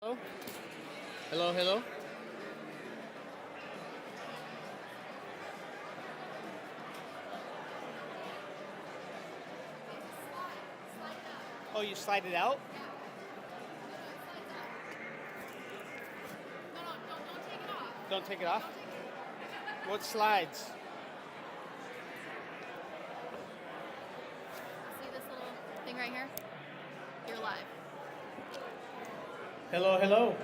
Hello, hello, hello. Oh, you slide it out? Don't take it off? What slides? See this little thing right here? You're live. Hello, hello.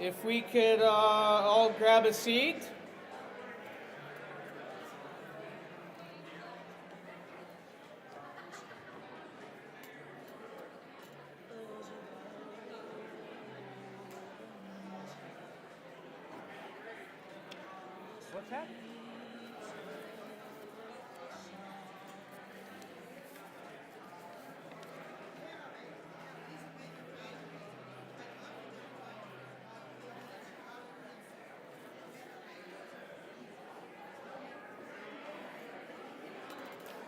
If we could all grab a seat. What's that?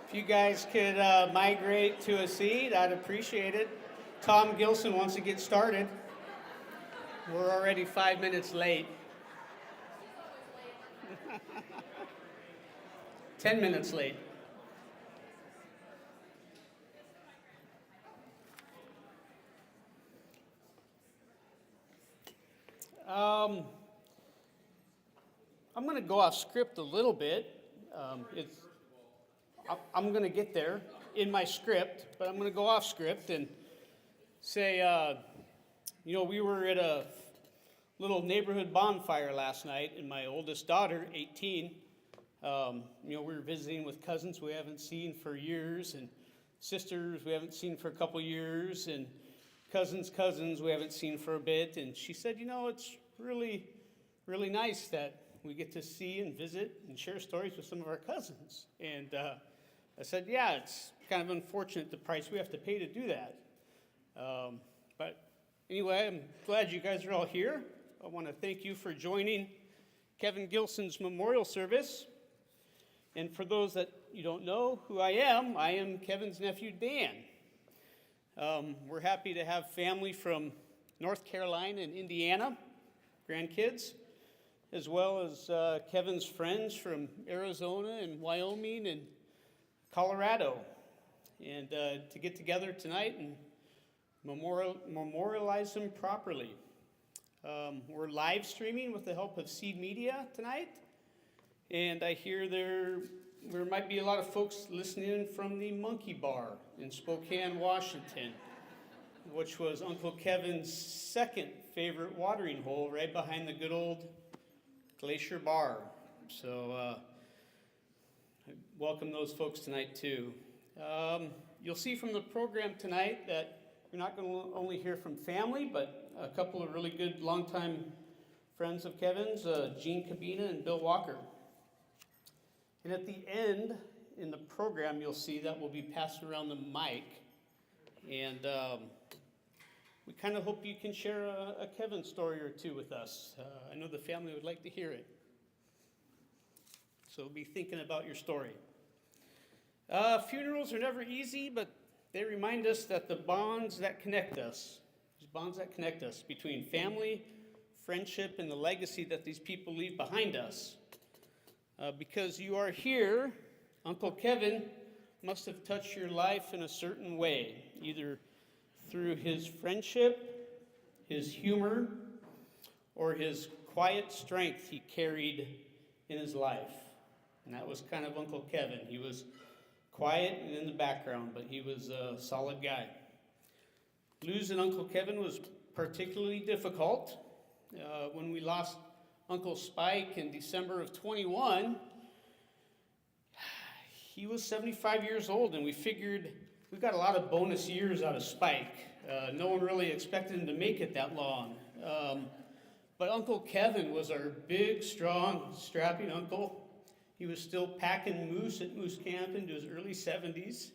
If you guys could migrate to a seat, I'd appreciate it. Tom Gilson wants to get started. We're already 5 minutes late. 10 minutes late. I'm going to go off script a little bit. I'm going to get there in my script, but I'm going to go off script and say, we were at a little neighborhood bonfire last night, and my oldest daughter, 18, we were visiting with cousins we haven't seen for years, and sisters we haven't seen for a couple years, and cousins we haven't seen for a bit. And she said, it's really, really nice that we get to see and visit and share stories with some of our cousins. And I said, yeah, it's kind of unfortunate the price we have to pay to do that. But anyway, I'm glad you guys are all here. I want to thank you for joining Kevin Gilson's memorial service. And for those that you don't know who I am Kevin's nephew, Dan. We're happy to have family from North Carolina and Indiana, grandkids, as well as Kevin's friends from Arizona and Wyoming and Colorado. And to get together tonight and memorialize them properly. We're live streaming with the help of Seed Media tonight. And I hear there might be a lot of folks listening from the Monkey Bar in Spokane, Washington, which was Uncle Kevin's second favorite watering hole right behind the good old Glacier Bar. So I welcome those folks tonight too. You'll see from the program tonight that you're not going to only hear from family, but a couple of really good longtime friends of Kevin's, Gene Cabina and Bill Walker. And at the end in the program, you'll see that we'll be passing around the mic. And we kind of hope you can share a Kevin story or two with us. I know the family would like to hear it. So be thinking about your story. Funerals are never easy, but they remind us that the bonds that connect us between family, friendship, and the legacy that these people leave behind us. Because you are here, Uncle Kevin must have touched your life in a certain way, either through his friendship, his humor, or his quiet strength he carried in his life. And that was kind of Uncle Kevin. He was quiet and in the background, but he was a solid guy. Losing Uncle Kevin was particularly difficult. When we lost Uncle Spike in December of 21, he was 75 years old, and we figured we got a lot of bonus years out of Spike. No one really expected him to make it that long. But Uncle Kevin was our big, strong, strapping uncle. He was still packing moose at moose camp into his early 70s.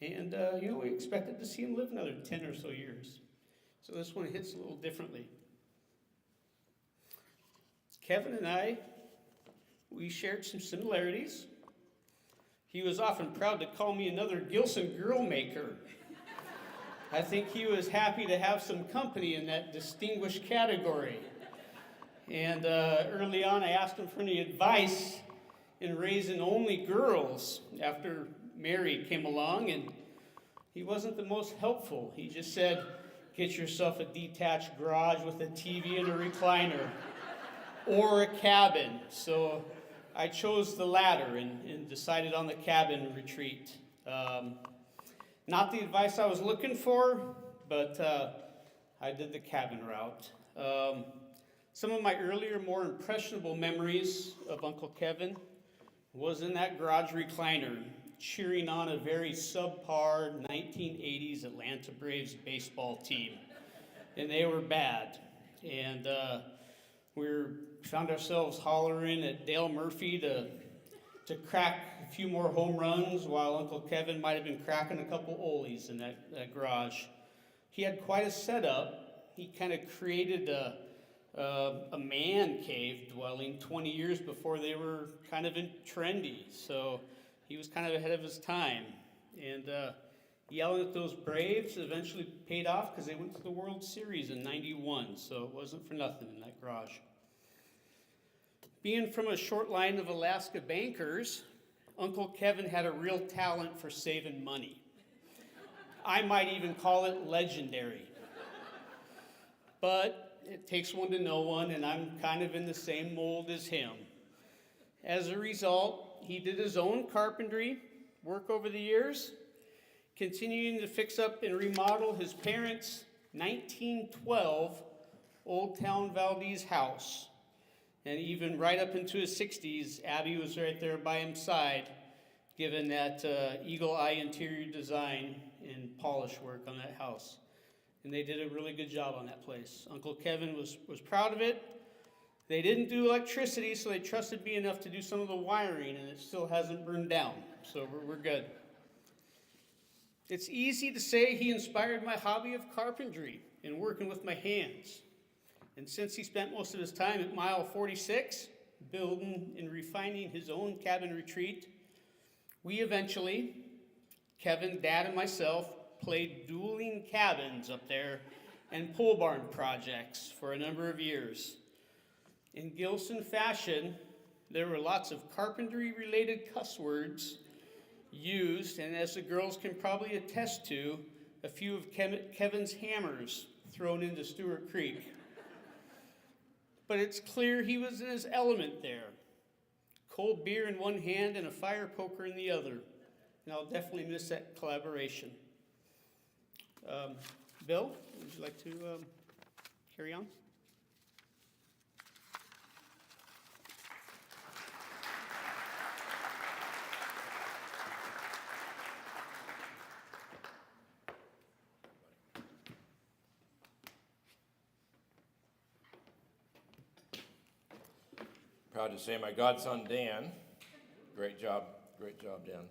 And, we expected to see him live another 10 or so years. So this one hits a little differently. Kevin and I, we shared some similarities. He was often proud to call me another Gilson girl maker. I think he was happy to have some company in that distinguished category. And early on, I asked him for any advice in raising only girls after Mary came along, and he wasn't the most helpful. He just said, get yourself a detached garage with a TV and a recliner, or a cabin. So I chose the latter and decided on the cabin retreat. Not the advice I was looking for, but I did the cabin route. Some of my earlier, more impressionable memories of Uncle Kevin was in that garage recliner, cheering on a very subpar 1980s Atlanta Braves baseball team. And they were bad. And we found ourselves hollering at Dale Murphy to crack a few more home runs while Uncle Kevin might have been cracking a couple ollies in that garage. He had quite a setup. He kind of created a man cave dwelling 20 years before they were kind of trendy. So he was kind of ahead of his time. And yelling at those Braves eventually paid off because they went to the World Series in '91. So it wasn't for nothing in that garage. Being from a short line of Alaska bankers, Uncle Kevin had a real talent for saving money. I might even call it legendary. But it takes one to know one, and I'm kind of in the same mold as him. As a result, he did his own carpentry work over the years, continuing to fix up and remodel his parents' 1912 Old Town Valdez house. And even right up into his 60s, Abby was right there by his side, given that eagle eye interior design and polish work on that house. And they did a really good job on that place. Uncle Kevin was proud of it. They didn't do electricity, so they trusted me enough to do some of the wiring, and it still hasn't burned down, so we're good. It's easy to say he inspired my hobby of carpentry and working with my hands. And since he spent most of his time at mile 46, building and refining his own cabin retreat, we eventually, Kevin, Dad, and myself, played dueling cabins up there and pole barn projects for a number of years. In Gilson fashion, there were lots of carpentry-related cuss words used, and as the girls can probably attest to, a few of Kevin's hammers thrown into Stewart Creek. But it's clear he was in his element there. Cold beer in one hand and a fire poker in the other. And I'll definitely miss that collaboration. Bill, would you like to carry on? Proud to say my godson Dan. Great job, Dan.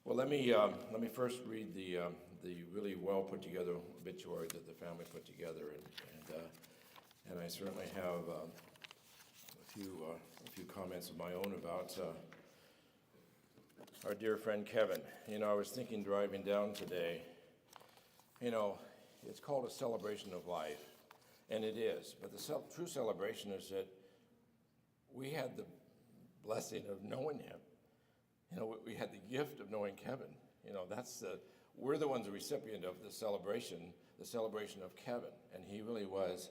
Well, let me first read the really well put together obituary that the family put together, and I certainly have a few comments of my own about our dear friend Kevin. You know, I was thinking driving down today. You know, it's called a celebration of life, and it is. But the true celebration is that we had the blessing of knowing him. You know, we had the gift of knowing Kevin. You know, we're the ones the recipient of the celebration of Kevin, and he really was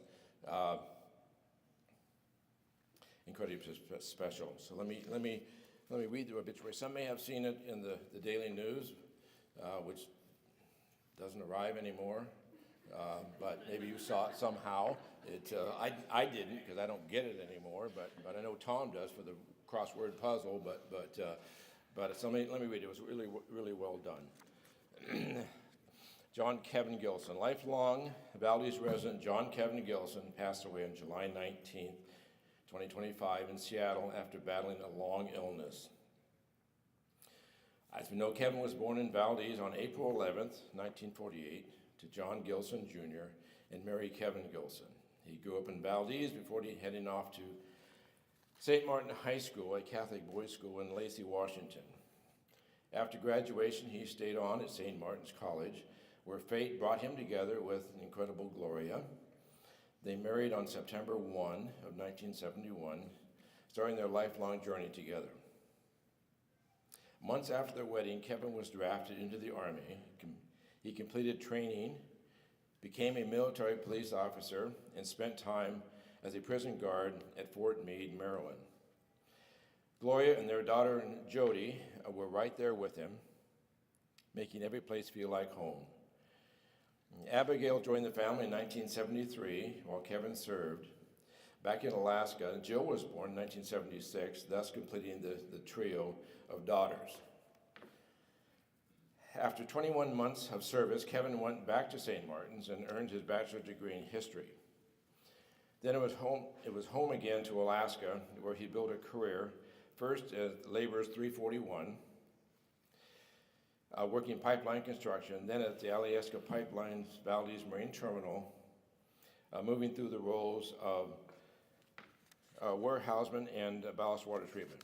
incredibly special. So let me read the obituary. Some may have seen it in the Daily News, which doesn't arrive anymore, but maybe you saw it somehow. I didn't, because I don't get it anymore, but I know Tom does for the crossword puzzle. But so let me read it. It was really, really well done. John Kevin Gilson, lifelong Valdez resident John Kevin Gilson, passed away on July 19th, 2025 in Seattle after battling a long illness. As we know, Kevin was born in Valdez on April 11th, 1948, to John Gilson Jr. and Mary Kevin Gilson. He grew up in Valdez before heading off to St. Martin High School, a Catholic boys' school in Lacey, Washington. After graduation, he stayed on at St. Martin's College, where fate brought him together with incredible Gloria. They married on September 1 of 1971, starting their lifelong journey together. Months after their wedding, Kevin was drafted into the Army. He completed training, became a military police officer, and spent time as a prison guard at Fort Meade, Maryland. Gloria and their daughter Jody were right there with him, making every place feel like home. Abigail joined the family in 1973 while Kevin served. Back in Alaska, Jill was born in 1976, thus completing the trio of daughters. After 21 months of service, Kevin went back to St. Martin's and earned his bachelor's degree in history. Then it was home again to Alaska, where he built a career, first at Labor's 341, working pipeline construction, then at the Alyeska Pipelines Valdez Marine Terminal, moving through the roles of warehouseman and ballast water treatment.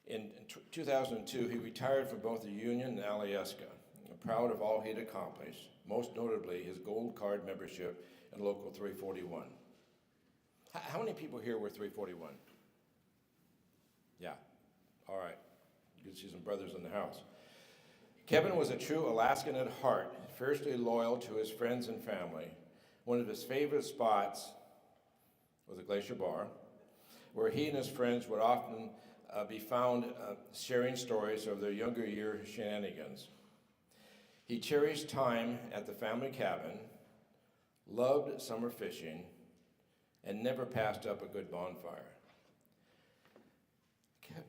In 2002, he retired from both the Union and Alyeska, proud of all he'd accomplished, most notably his gold card membership in Local 341. How many people here were 341? Yeah, all right. You can see some brothers in the house. Kevin was a true Alaskan at heart, fiercely loyal to his friends and family. One of his favorite spots was a Glacier Bar, where he and his friends would often be found sharing stories of their younger year shenanigans. He cherished time at the family cabin, loved summer fishing, and never passed up a good bonfire.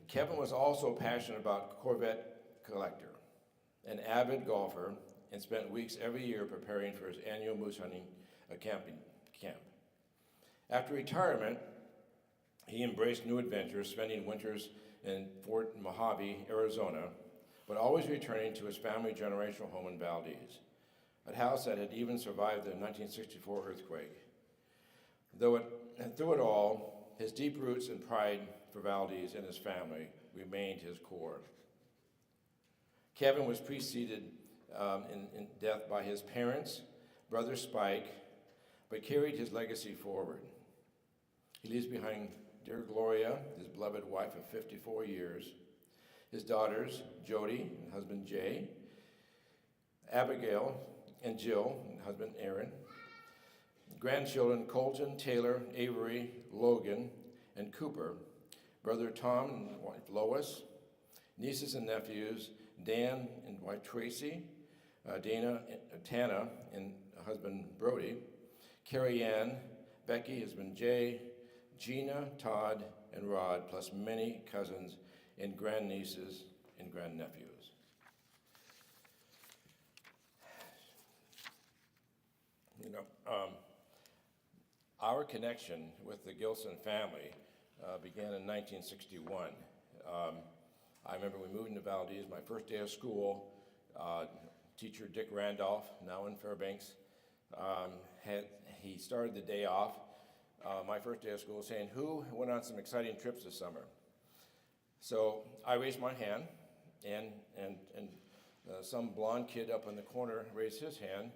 Kevin was also passionate about Corvette collector, an avid golfer, and spent weeks every year preparing for his annual moose hunting camping camp. After retirement, he embraced new adventures, spending winters in Fort Mojave, Arizona, but always returning to his family generational home in Valdez, a house that had even survived the 1964 earthquake. Through it all, his deep roots and pride for Valdez and his family remained his core. Kevin was preceded in death by his parents, brother Spike, but carried his legacy forward. He leaves behind dear Gloria, his beloved wife of 54 years, his daughters, Jody and husband Jay, Abigail and Jill and husband Aaron, grandchildren Colton, Taylor, Avery, Logan, and Cooper, brother Tom and wife Lois, nieces and nephews, Dan and wife Tracy, Tana and husband Brody, Carrie Ann, Becky, husband Jay, Gina, Todd, and Rod, plus many cousins and grandnieces and grandnephews. You know, our connection with the Gilson family began in 1961. I remember we moved into Valdez, my first day of school. Teacher Dick Randolph, now in Fairbanks, he started the day off, my first day of school, saying, who went on some exciting trips this summer? So I raised my hand, and some blonde kid up in the corner raised his hand,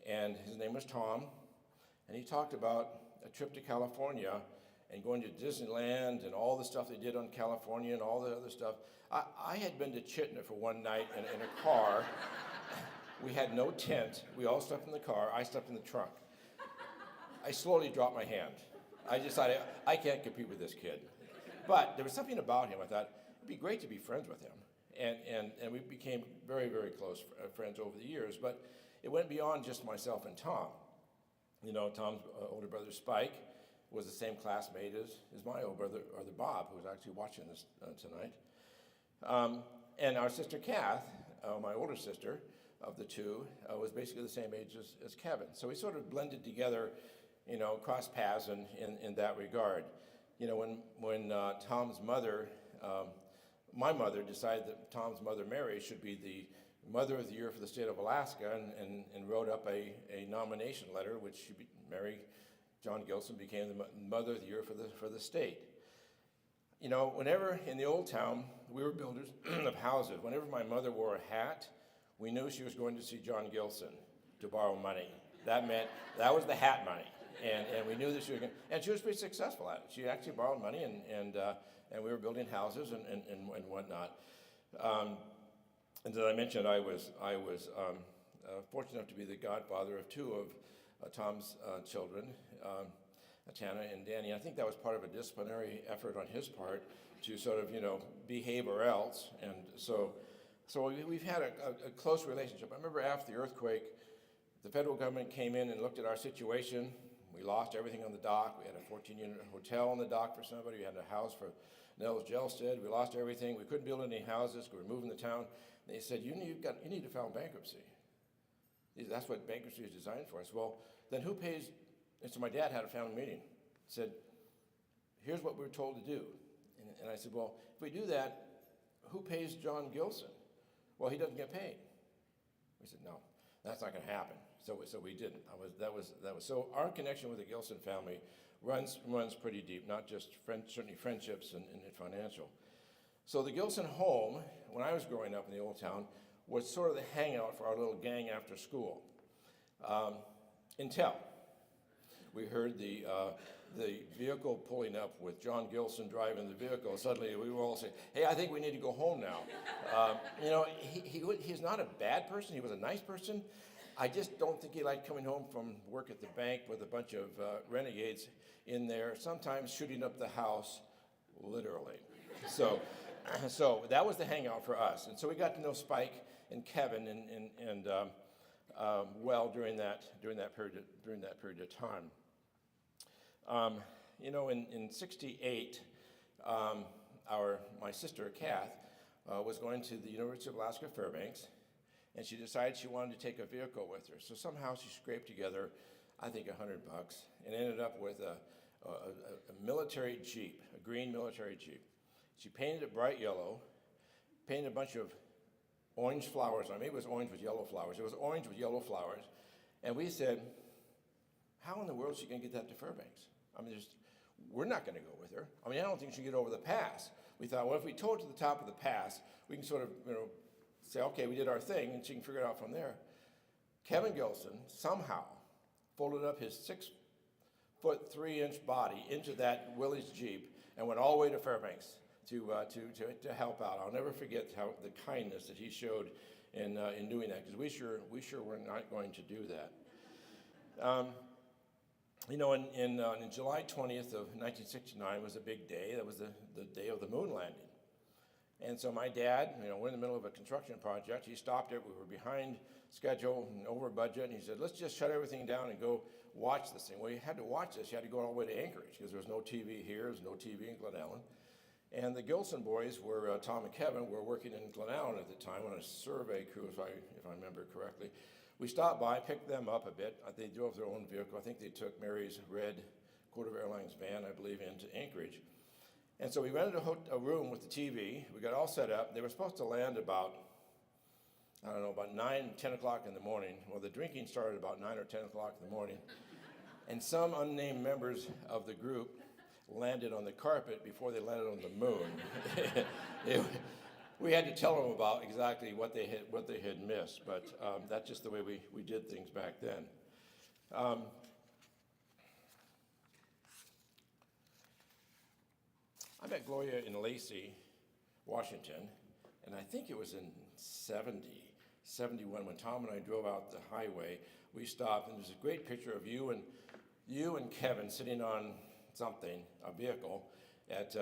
and his name was Tom, and he talked about a trip to California and going to Disneyland and all the stuff they did on California and all the other stuff. I had been to Chittenden for one night in a car. We had no tent. We all slept in the car. I slept in the trunk. I slowly dropped my hand. I decided I can't compete with this kid. But there was something about him. I thought it'd be great to be friends with him. And we became very, very close friends over the years. But it went beyond just myself and Tom. You know, Tom's older brother Spike was the same classmate as my older brother Bob, who's actually watching this tonight. And our sister Kath, my older sister of the two, was basically the same age as Kevin. So we sort of blended together, you know, crossed paths in that regard. You know, when Tom's mother, my mother, decided that Tom's mother Mary should be the Mother of the Year for the state of Alaska, and wrote up a nomination letter, which Mary John Gilson became the Mother of the Year for the state. You know, whenever in the old town, we were builders of houses. Whenever my mother wore a hat, we knew she was going to see John Gilson to borrow money. That meant that was the hat money. And we knew that she was going to, and she was pretty successful at it. She actually borrowed money, and we were building houses and whatnot. And as I mentioned, I was fortunate enough to be the godfather of two of Tom's children, Tana and Danny. I think that was part of a disciplinary effort on his part to sort of, behave or else. And so we've had a close relationship. I remember after the earthquake, the federal government came in and looked at our situation. We lost everything on the dock. We had a 14-unit hotel on the dock for somebody. We had a house for Nels Gelsted. We lost everything. We couldn't build any houses. We were moving the town. And they said, you need to file bankruptcy. That's what bankruptcy is designed for. I said, well, then who pays? And so my dad had a family meeting. Said, here's what we're told to do. And I said, well, if we do that, who pays John Gilson? Well, he doesn't get paid. We said, no, that's not going to happen. So we didn't. That was. So our connection with the Gilson family runs pretty deep, not just certainly friendships and financial. So the Gilson home, when I was growing up in the old town, was sort of the hangout for our little gang after school. Until we heard the vehicle pulling up with John Gilson driving the vehicle. Suddenly we were all saying, hey, I think we need to go home now. He's not a bad person. He was a nice person. I just don't think he liked coming home from work at the bank with a bunch of renegades in there, sometimes shooting up the house, literally. So that was the hangout for us. And so we got to know Spike and Kevin and well during that period of time. In '68, my sister Kath was going to the University of Alaska Fairbanks, and she decided she wanted to take a vehicle with her. So somehow she scraped together, I think, $100, and ended up with a military Jeep, a green military Jeep. She painted it bright yellow, painted a bunch of orange flowers on it. Maybe it was orange with yellow flowers. It was orange with yellow flowers. And we said, how in the world is she going to get that to Fairbanks? I mean, we're not going to go with her. I mean, I don't think she can get over the pass. We thought, well, if we tow it to the top of the pass, we can sort of, say, okay, we did our thing, and she can figure it out from there. Kevin Gilson somehow folded up his 6-foot 3-inch body into that Willys Jeep and went all the way to Fairbanks to help out. I'll never forget the kindness that he showed in doing that, because we sure were not going to do that. In July 20th of 1969 was a big day. That was the day of the moon landing. And so my dad, we're in the middle of a construction project. He stopped it. We were behind schedule and over budget. And he said, let's just shut everything down and go watch this thing. Well, you had to watch this. You had to go all the way to Anchorage because there was no TV here. There was no TV in Glen Ellen. And the Gilson boys were, Tom and Kevin, were working in Glen Ellen at the time on a survey crew, if I remember correctly. We stopped by, picked them up a bit. They drove their own vehicle. I think they took Mary's red Quarter Airlines van, I believe, into Anchorage. And so we rented a room with the TV. We got all set up. They were supposed to land about 9, 10 o'clock in the morning. Well, the drinking started about 9 or 10 o'clock in the morning. And some unnamed members of the group landed on the carpet before they landed on the moon. We had to tell them about exactly what they had missed, but that's just the way we did things back then. I met Gloria in Lacey, Washington, and I think it was in 71, when Tom and I drove out the highway. We stopped, and there's a great picture of you and Kevin sitting on something, a vehicle, at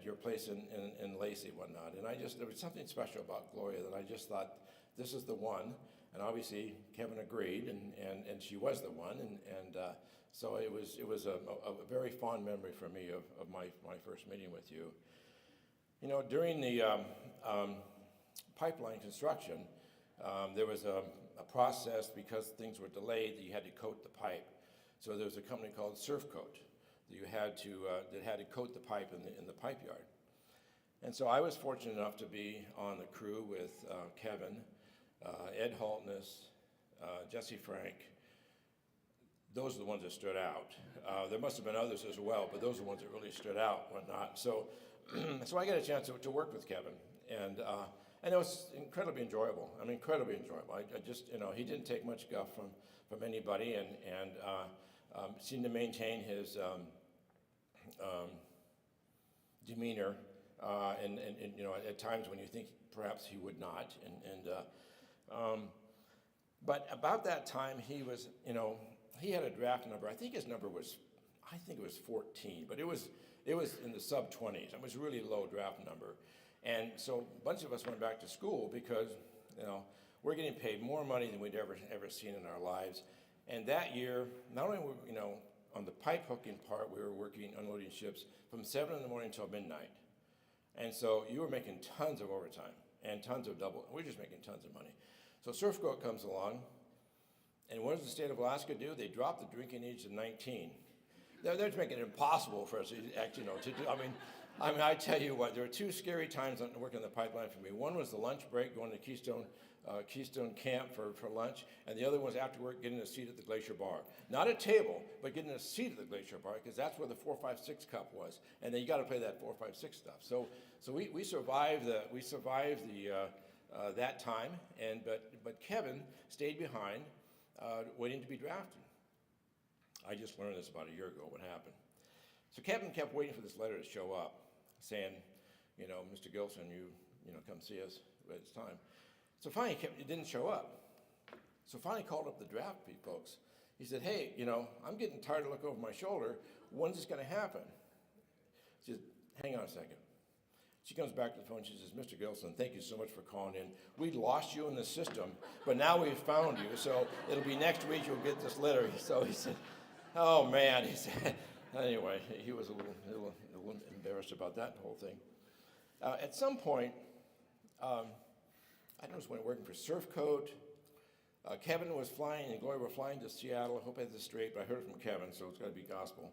your place in Lacey, whatnot. And there was something special about Gloria that I just thought, this is the one. And obviously Kevin agreed, and she was the one. And so it was a very fond memory for me of my first meeting with you. During the pipeline construction, there was a process, because things were delayed, that you had to coat the pipe. So there was a company called Surf Coat that had to coat the pipe in the pipe yard. And so I was fortunate enough to be on the crew with Kevin, Ed Haltness, Jesse Frank. Those are the ones that stood out. There must have been others as well, but those are the ones that really stood out, whatnot. So so I got a chance to work with Kevin, and it was incredibly enjoyable. I mean, incredibly enjoyable. I just, he didn't take much guff from anybody, and seemed to maintain his demeanor, and at times when you think perhaps he would not, but about that time he was, he had a draft number. I think his number was, I think it was 14, but it was in the sub-20s. It was a really low draft number. And so a bunch of us went back to school because, we're getting paid more money than we'd ever seen in our lives. And that year, not only were, on the pipe hooking part, we were working, unloading ships from 7 in the morning until midnight. And so you were making tons of overtime and tons of double. We're just making tons of money. So Surf Coat comes along, and what does the state of Alaska do? They drop the drinking age to 19. They're just making it impossible for us to actually, to do. I mean, I tell you what, there were two scary times working on the pipeline for me. One was the lunch break, going to Keystone Camp for lunch, and the other was after work, getting a seat at the Glacier Bar. Not a table, but getting a seat at the Glacier Bar, because that's where the 4-5-6 cup was, and then you got to play that 4-5-6 stuff. So we survived that time, but Kevin stayed behind, waiting to be drafted. I just learned this about a year ago, what happened. So Kevin kept waiting for this letter to show up, saying, Mr. Gilson, come see us when it's time. So finally, it didn't show up. So finally called up the draft folks. He said, hey, I'm getting tired of looking over my shoulder. When's this going to happen? She says, hang on a second. She comes back to the phone. She says, Mr. Gilson, thank you so much for calling in. We lost you in the system, but now we've found you. So it'll be next week you'll get this letter. So he said, oh, man. He said, anyway, he was a little embarrassed about that whole thing. At some point, I noticed when working for Surf Coat, Kevin was flying and Gloria were flying to Seattle. I hope I have this straight, but I heard it from Kevin, so it's got to be gospel.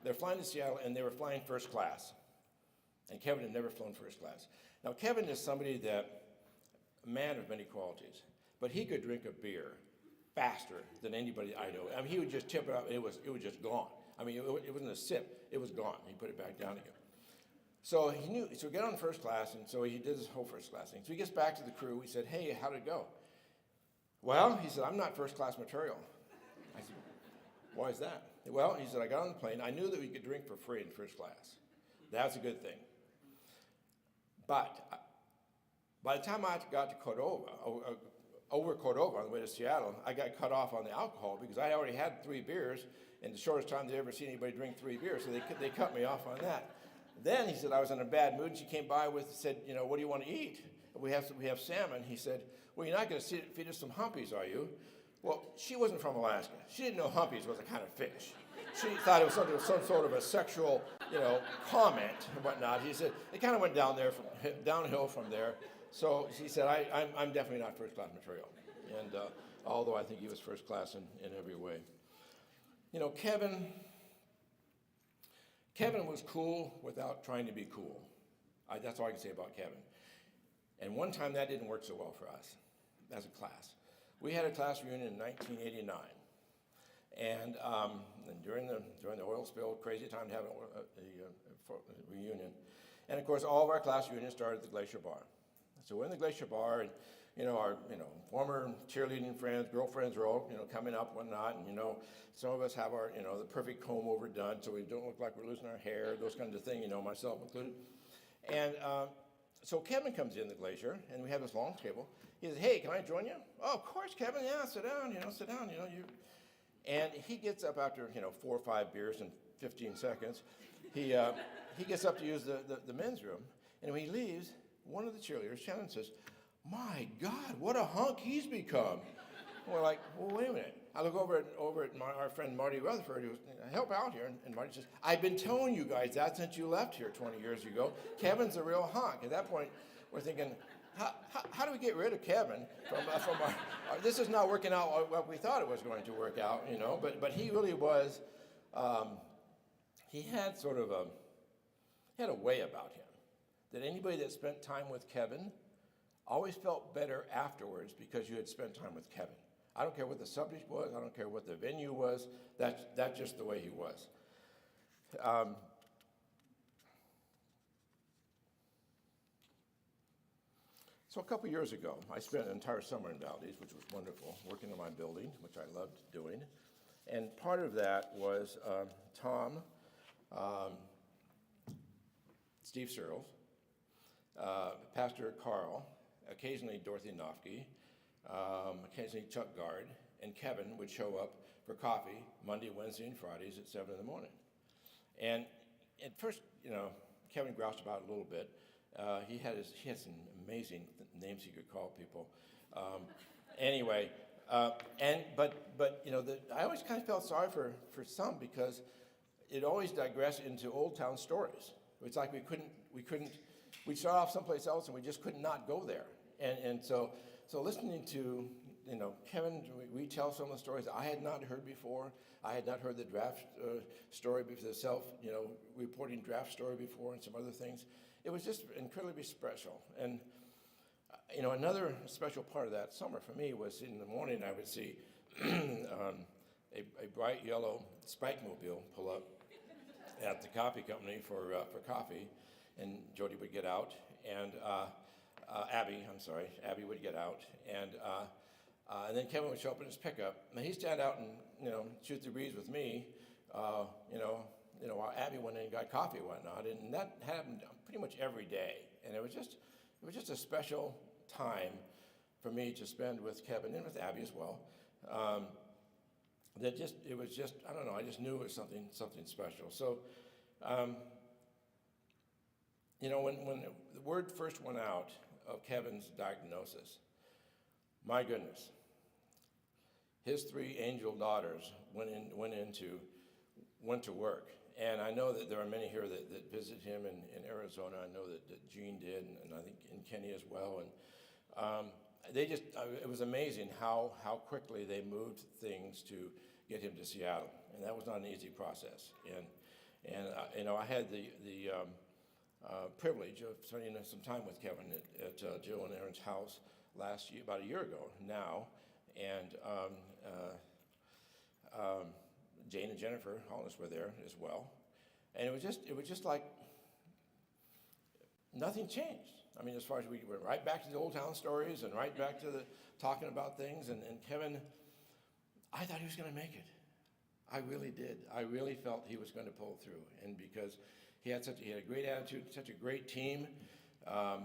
They're flying to Seattle, and they were flying first class. And Kevin had never flown first class. Now, Kevin is somebody that, a man of many qualities, but he could drink a beer faster than anybody I know. I mean, he would just tip it up, and it was just gone. I mean, it wasn't a sip, it was gone. He put it back down again. So he knew, so we got on first class, and so he did his whole first class thing. So he gets back to the crew, he said, hey, how'd it go? Well, he said, I'm not first class material. I said, why is that? Well, he said, I got on the plane, I knew that we could drink for free in first class. That's a good thing. But by the time I got to Cordova, over Cordova on the way to Seattle, I got cut off on the alcohol because I already had 3 beers in the shortest time they'd ever seen anybody drink 3 beers, so they cut me off on that. Then he said I was in a bad mood, and she came by said, what do you want to eat? We have salmon. He said, well, you're not going to feed us some humpies, are you? Well, she wasn't from Alaska. She didn't know humpies was a kind of fish. She thought it was some sort of a sexual, comment and whatnot. He said, it kind of went downhill from there. So he said, I'm definitely not first class material. And although I think he was first class in every way. Kevin was cool without trying to be cool. That's all I can say about Kevin. And one time that didn't work so well for us as a class. We had a class reunion in 1989. And during the oil spill, crazy time to have a reunion. And of course, all of our class reunions started at the Glacier Bar. So we're in the Glacier Bar, and our former cheerleading friends, girlfriends are all coming up, whatnot, and some of us have our the perfect comb over done, so we don't look like we're losing our hair, those kinds of things, myself included. And so Kevin comes in the Glacier, and we have this long table. He says, "Hey, can I join you?" "Oh, of course, Kevin. Yeah, sit down. Sit down. You." And he gets up after 4 or 5 beers in 15 seconds. He gets up to use the men's room, and when he leaves, one of the cheerleaders, Shannon, says, "My God, what a hunk he's become." And we're like, well, wait a minute. I look over at our friend Marty Rutherford, who's help out here, and Marty says, "I've been telling you guys that since you left here 20 years ago. Kevin's a real hunk." At that point, we're thinking, how do we get rid of Kevin from our this is not working out what we thought it was going to work out, but he really was, he had sort of a way about him that anybody that spent time with Kevin always felt better afterwards because you had spent time with Kevin. I don't care what the subject was, I don't care what the venue was, that's just the way he was. So a couple years ago, I spent an entire summer in Valdez, which was wonderful, working on my building, which I loved doing. And part of that was Tom, Steve Searles, Pastor Carl, occasionally Dorothy Nofke, occasionally Chuck Guard, and Kevin would show up for coffee Monday, Wednesday, and Fridays at 7 in the morning. And at first, Kevin groused about it a little bit. He had some amazing names he could call people. Anyway, I always kind of felt sorry for some because it always digressed into Old Town stories. It's like we'd start off someplace else and we just could not go there. And so listening to, Kevin retell some of the stories I had not heard before. I had not heard the draft story before, the reporting draft story before, and some other things. It was just incredibly special. And, another special part of that summer for me was in the morning I would see a bright yellow Spike-mobile pull up at the coffee company for coffee, and Jody would get out, and Abby would get out, and then Kevin would show up in his pickup, and he'd stand out and shoot the breeze with me, while Abby went in and got coffee and whatnot, and that happened pretty much every day, and it was just a special time for me to spend with Kevin and with Abby as well. I just knew it was something special. So, when the word first went out of Kevin's diagnosis, my goodness, his 3 angel daughters went to work. And I know that there are many here that visit him in Arizona. I know that Gene did, and I think in Kenny as well. And it was amazing how quickly they moved things to get him to Seattle. And that was not an easy process. And I had the privilege of spending some time with Kevin at Jill and Aaron's house last year, about a year ago now. And Jane and Jennifer Hollis were there as well, and it was just like nothing changed. I mean, as far as we went right back to the Old Town stories and right back to the talking about things. And Kevin, I thought he was going to make it. I really did. I really felt he was going to pull through, and because he had a great attitude, such a great team. I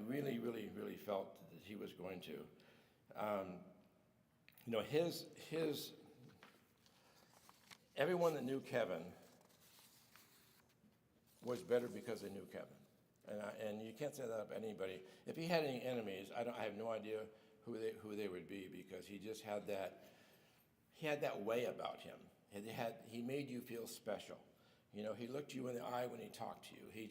really, really, really felt that he was going to. Everyone that knew Kevin was better because they knew Kevin, and you can't say that of anybody. If he had any enemies, I have no idea who they would be, because he just had that. He had that way about him. He made you feel special. He looked you in the eye when he talked to you. He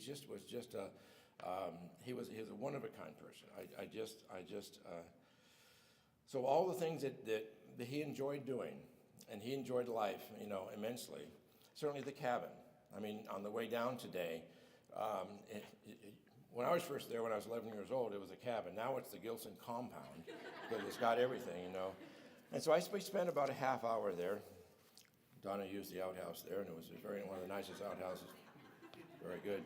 was a one of a kind person. So all the things that he enjoyed doing. And he enjoyed life, immensely. Certainly the cabin. I mean, on the way down today, when I was first there, when I was 11 years old, it was a cabin. Now it's the Gilson compound, because it's got everything, And so we spent about a half hour there. Donna used the outhouse there, and it was one of the nicest outhouses. Very good.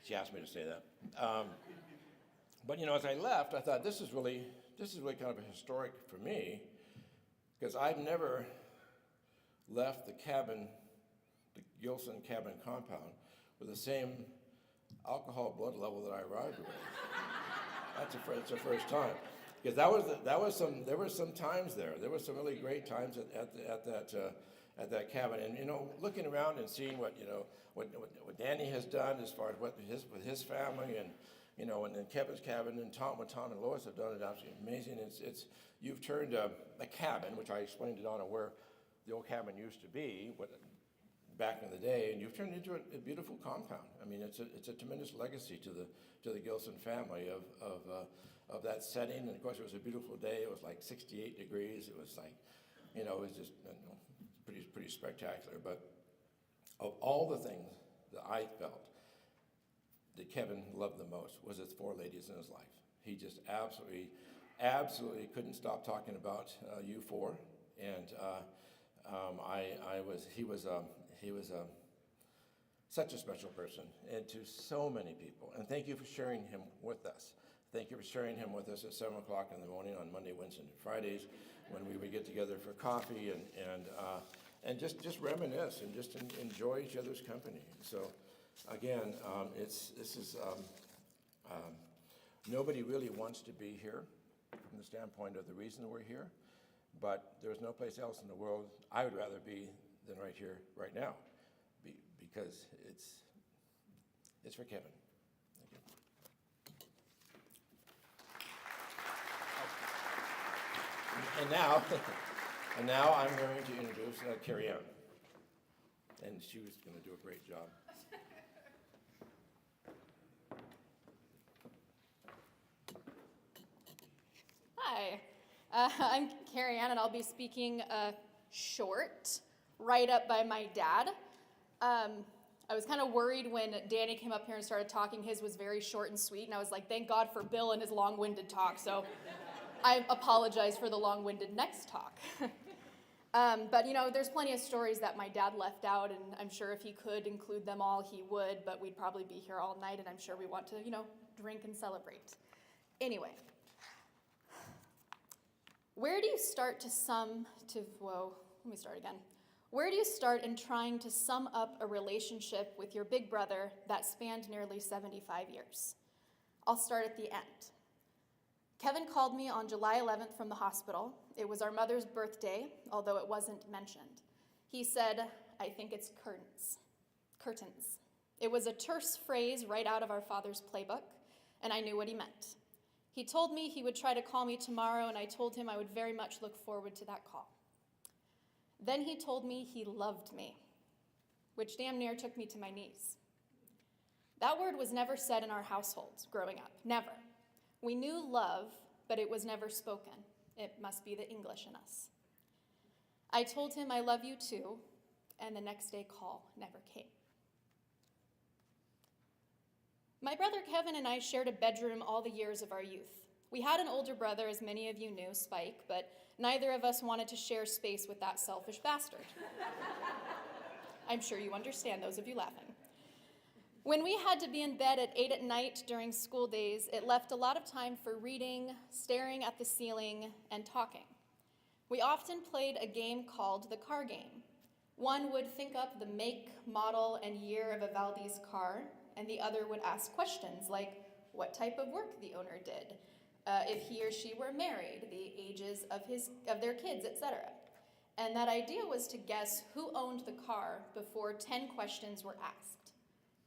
She asked me to say that. But as I left, I thought this is really kind of a historic for me. Because I've never left the Gilson cabin compound, with the same alcohol blood level that I arrived with. That's the first time. Because there were some times there. There were some really great times at that cabin, and looking around and seeing what Danny has done as far as with his family, and and then Kevin's cabin, and what Tom and Lois have done is absolutely amazing. You've turned a cabin, which I explained to Donna where the old cabin used to be back in the day, and you've turned it into a beautiful compound. I mean, it's a tremendous legacy to the Gilson family of that setting. And of course, it was a beautiful day. It was like 68 degrees. It was like, it was just pretty spectacular. But of all the things that I felt that Kevin loved the most was his 4 ladies in his life. He just absolutely couldn't stop talking about you 4, and he was such a special person, and to so many people. And thank you for sharing him with us. thank you for sharing him with us at 7 o'clock in the morning on Monday, Wednesday, and Fridays when we would get together for coffee and just reminisce and just enjoy each other's company. So again, nobody really wants to be here from the standpoint of the reason we're here, but there's no place else in the world I would rather be than right here, right now, because it's for Kevin. Thank you. And now I'm going to introduce Carrie Ann, and she was going to do a great job. Hi, I'm Carrie Ann, and I'll be speaking short, right up by my dad. I was kind of worried when Danny came up here and started talking. His was very short and sweet, and I was like, thank God for Bill and his long-winded talk, so I apologize for the long-winded next talk. But, there's plenty of stories that my dad left out, and I'm sure if he could include them all, he would, but we'd probably be here all night, and I'm sure we want to, drink and celebrate. Anyway. Where do you start Where do you start in trying to sum up a relationship with your big brother that spanned nearly 75 years? I'll start at the end. Kevin called me on July 11th from the hospital. It was our mother's birthday, although it wasn't mentioned. He said, I think it's curtains. Curtains. It was a terse phrase right out of our father's playbook, and I knew what he meant. He told me he would try to call me tomorrow, and I told him I would very much look forward to that call. Then he told me he loved me, which damn near took me to my knees. That word was never said in our households growing up, never. We knew love, but it was never spoken. It must be the English in us. I told him I love you too, and the next day call never came. My brother Kevin and I shared a bedroom all the years of our youth. We had an older brother, as many of you knew, Spike, but neither of us wanted to share space with that selfish bastard. I'm sure you understand, those of you laughing. When we had to be in bed at 8 at night during school days, it left a lot of time for reading, staring at the ceiling, and talking. We often played a game called the car game. One would think up the make, model, and year of a Valdez car, and the other would ask questions like what type of work the owner did, if he or she were married, the ages of their kids, etc. And that idea was to guess who owned the car before 10 questions were asked.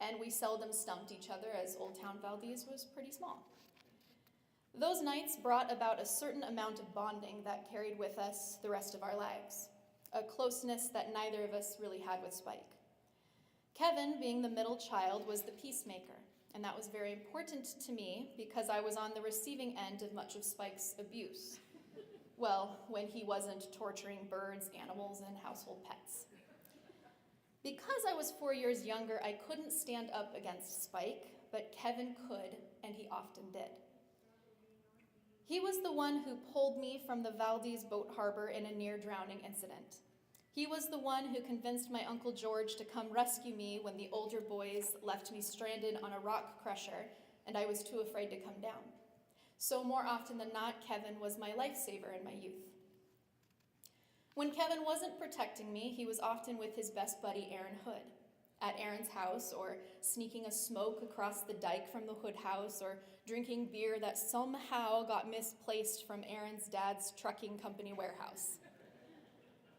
And we seldom stumped each other, as Old Town Valdez was pretty small. Those nights brought about a certain amount of bonding that carried with us the rest of our lives, a closeness that neither of us really had with Spike. Kevin, being the middle child, was the peacemaker, and that was very important to me because I was on the receiving end of much of Spike's abuse. Well, when he wasn't torturing birds, animals, and household pets. Because I was 4 years younger, I couldn't stand up against Spike, but Kevin could, and he often did. He was the one who pulled me from the Valdez boat harbor in a near-drowning incident. He was the one who convinced my Uncle George to come rescue me when the older boys left me stranded on a rock crusher and I was too afraid to come down. So more often than not, Kevin was my lifesaver in my youth. When Kevin wasn't protecting me, he was often with his best buddy, Aaron Hood, at Aaron's house, or sneaking a smoke across the dike from the Hood house, or drinking beer that somehow got misplaced from Aaron's dad's trucking company warehouse.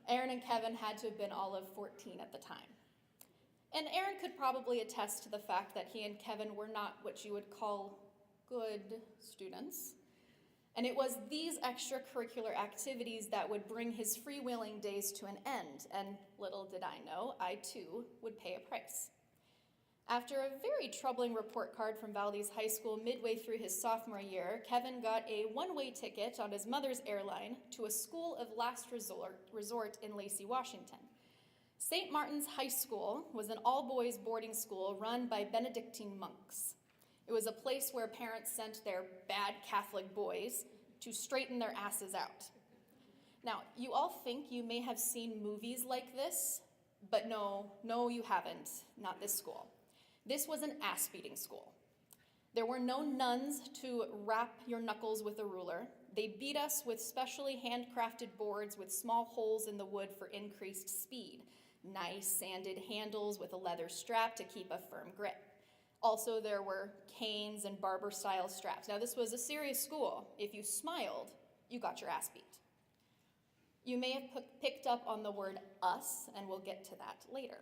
Aaron and Kevin had to have been all of 14 at the time. And Aaron could probably attest to the fact that he and Kevin were not what you would call good students. And it was these extracurricular activities that would bring his freewheeling days to an end, and little did I know, I too would pay a price. After a very troubling report card from Valdez High School midway through his sophomore year, Kevin got a one-way ticket on his mother's airline to a school of last resort in Lacey, Washington. St. Martin's High School was an all-boys boarding school run by Benedictine monks. It was a place where parents sent their bad Catholic boys to straighten their asses out. Now, you all think you may have seen movies like this, but no, you haven't, not this school. This was an ass-beating school. There were no nuns to rap your knuckles with a ruler. They beat us with specially handcrafted boards with small holes in the wood for increased speed. Nice sanded handles with a leather strap to keep a firm grip. Also, there were canes and barber-style straps. Now, this was a serious school. If you smiled, you got your ass beat. You may have picked up on the word us, and we'll get to that later.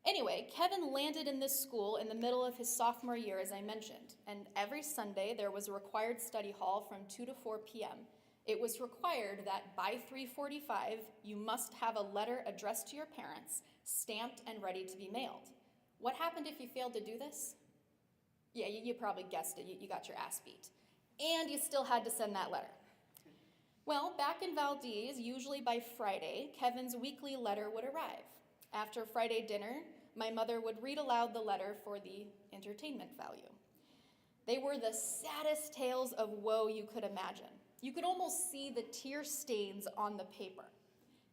Anyway, Kevin landed in this school in the middle of his sophomore year, as I mentioned, and every Sunday there was a required study hall from 2 to 4 p.m. It was required that by 3:45, you must have a letter addressed to your parents, stamped and ready to be mailed. What happened if you failed to do this? Yeah, you probably guessed it. You got your ass beat. And you still had to send that letter. Well, back in Valdez, usually by Friday, Kevin's weekly letter would arrive. After Friday dinner, my mother would read aloud the letter for the entertainment value. They were the saddest tales of woe you could imagine. You could almost see the tear stains on the paper.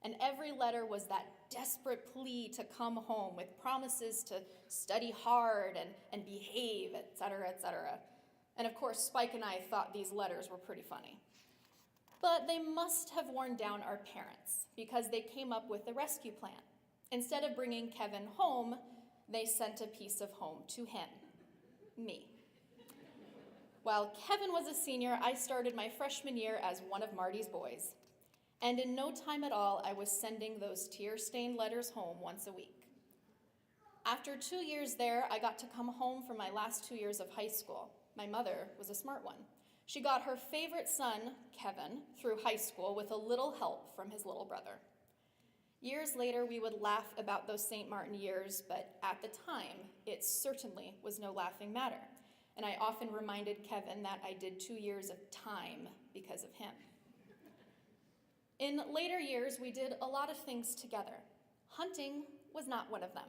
And every letter was that desperate plea to come home with promises to study hard and behave, etc., etc. And of course, Spike and I thought these letters were pretty funny. But they must have worn down our parents because they came up with a rescue plan. Instead of bringing Kevin home, they sent a piece of home to him, me. While Kevin was a senior, I started my freshman year as one of Marty's boys. And in no time at all, I was sending those tear-stained letters home once a week. After 2 years there, I got to come home for my last 2 years of high school. My mother was a smart one. She got her favorite son, Kevin, through high school with a little help from his little brother. Years later, we would laugh about those St. Martin years, but at the time, it certainly was no laughing matter. And I often reminded Kevin that I did 2 years of time because of him. In later years, we did a lot of things together. Hunting was not one of them.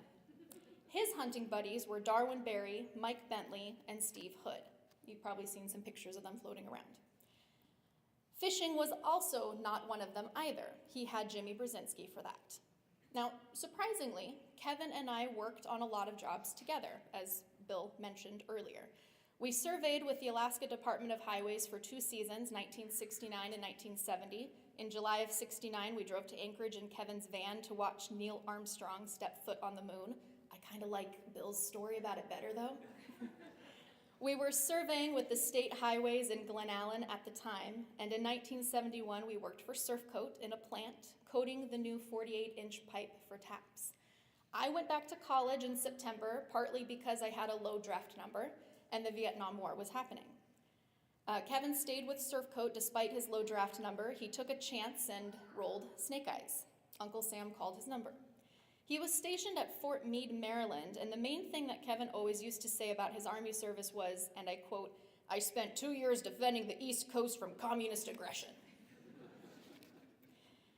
His hunting buddies were Darwin Berry, Mike Bentley, and Steve Hood. You've probably seen some pictures of them floating around. Fishing was also not one of them either. He had Jimmy Brzezinski for that. Now, surprisingly, Kevin and I worked on a lot of jobs together, as Bill mentioned earlier. We surveyed with the Alaska Department of Highways for 2 seasons, 1969 and 1970. In July of '69, we drove to Anchorage in Kevin's van to watch Neil Armstrong step foot on the moon. I kind of like Bill's story about it better, though. We were surveying with the state highways in Glen Allen at the time, and in 1971, we worked for Surfcoat in a plant, coating the new 48-inch pipe for taps. I went back to college in September, partly because I had a low draft number, and the Vietnam War was happening. Kevin stayed with Surfcoat despite his low draft number. He took a chance and rolled snake eyes. Uncle Sam called his number. He was stationed at Fort Meade, Maryland, and the main thing that Kevin always used to say about his Army service was, and I quote, "I spent 2 years defending the East Coast from communist aggression."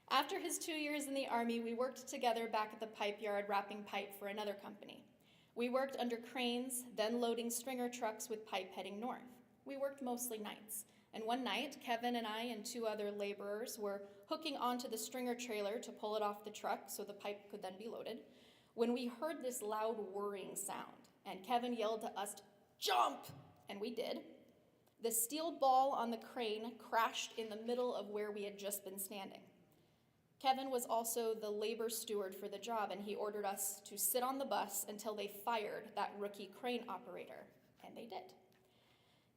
After his 2 years in the Army, we worked together back at the pipe yard wrapping pipe for another company. We worked under cranes, then loading stringer trucks with pipe heading north. We worked mostly nights. And one night, Kevin and I and 2 other laborers were hooking onto the stringer trailer to pull it off the truck so the pipe could then be loaded, when we heard this loud whirring sound, and Kevin yelled to us, "Jump!" And we did. The steel ball on the crane crashed in the middle of where we had just been standing. Kevin was also the labor steward for the job, and he ordered us to sit on the bus until they fired that rookie crane operator, and they did.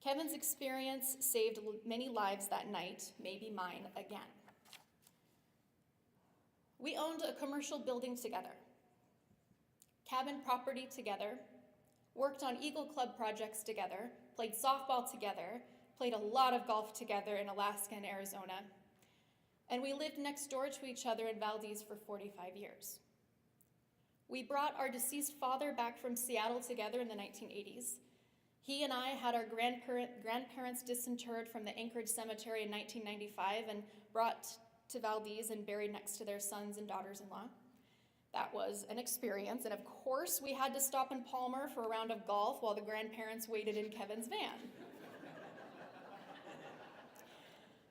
Kevin's experience saved many lives that night, maybe mine again. We owned a commercial building together, cabin property together, worked on Eagle Club projects together, played softball together, played a lot of golf together in Alaska and Arizona, and we lived next door to each other in Valdez for 45 years. We brought our deceased father back from Seattle together in the 1980s. He and I had our grandparents disinterred from the Anchorage Cemetery in 1995 and brought to Valdez and buried next to their sons and daughters-in-law. That was an experience, and of course we had to stop in Palmer for a round of golf while the grandparents waited in Kevin's van.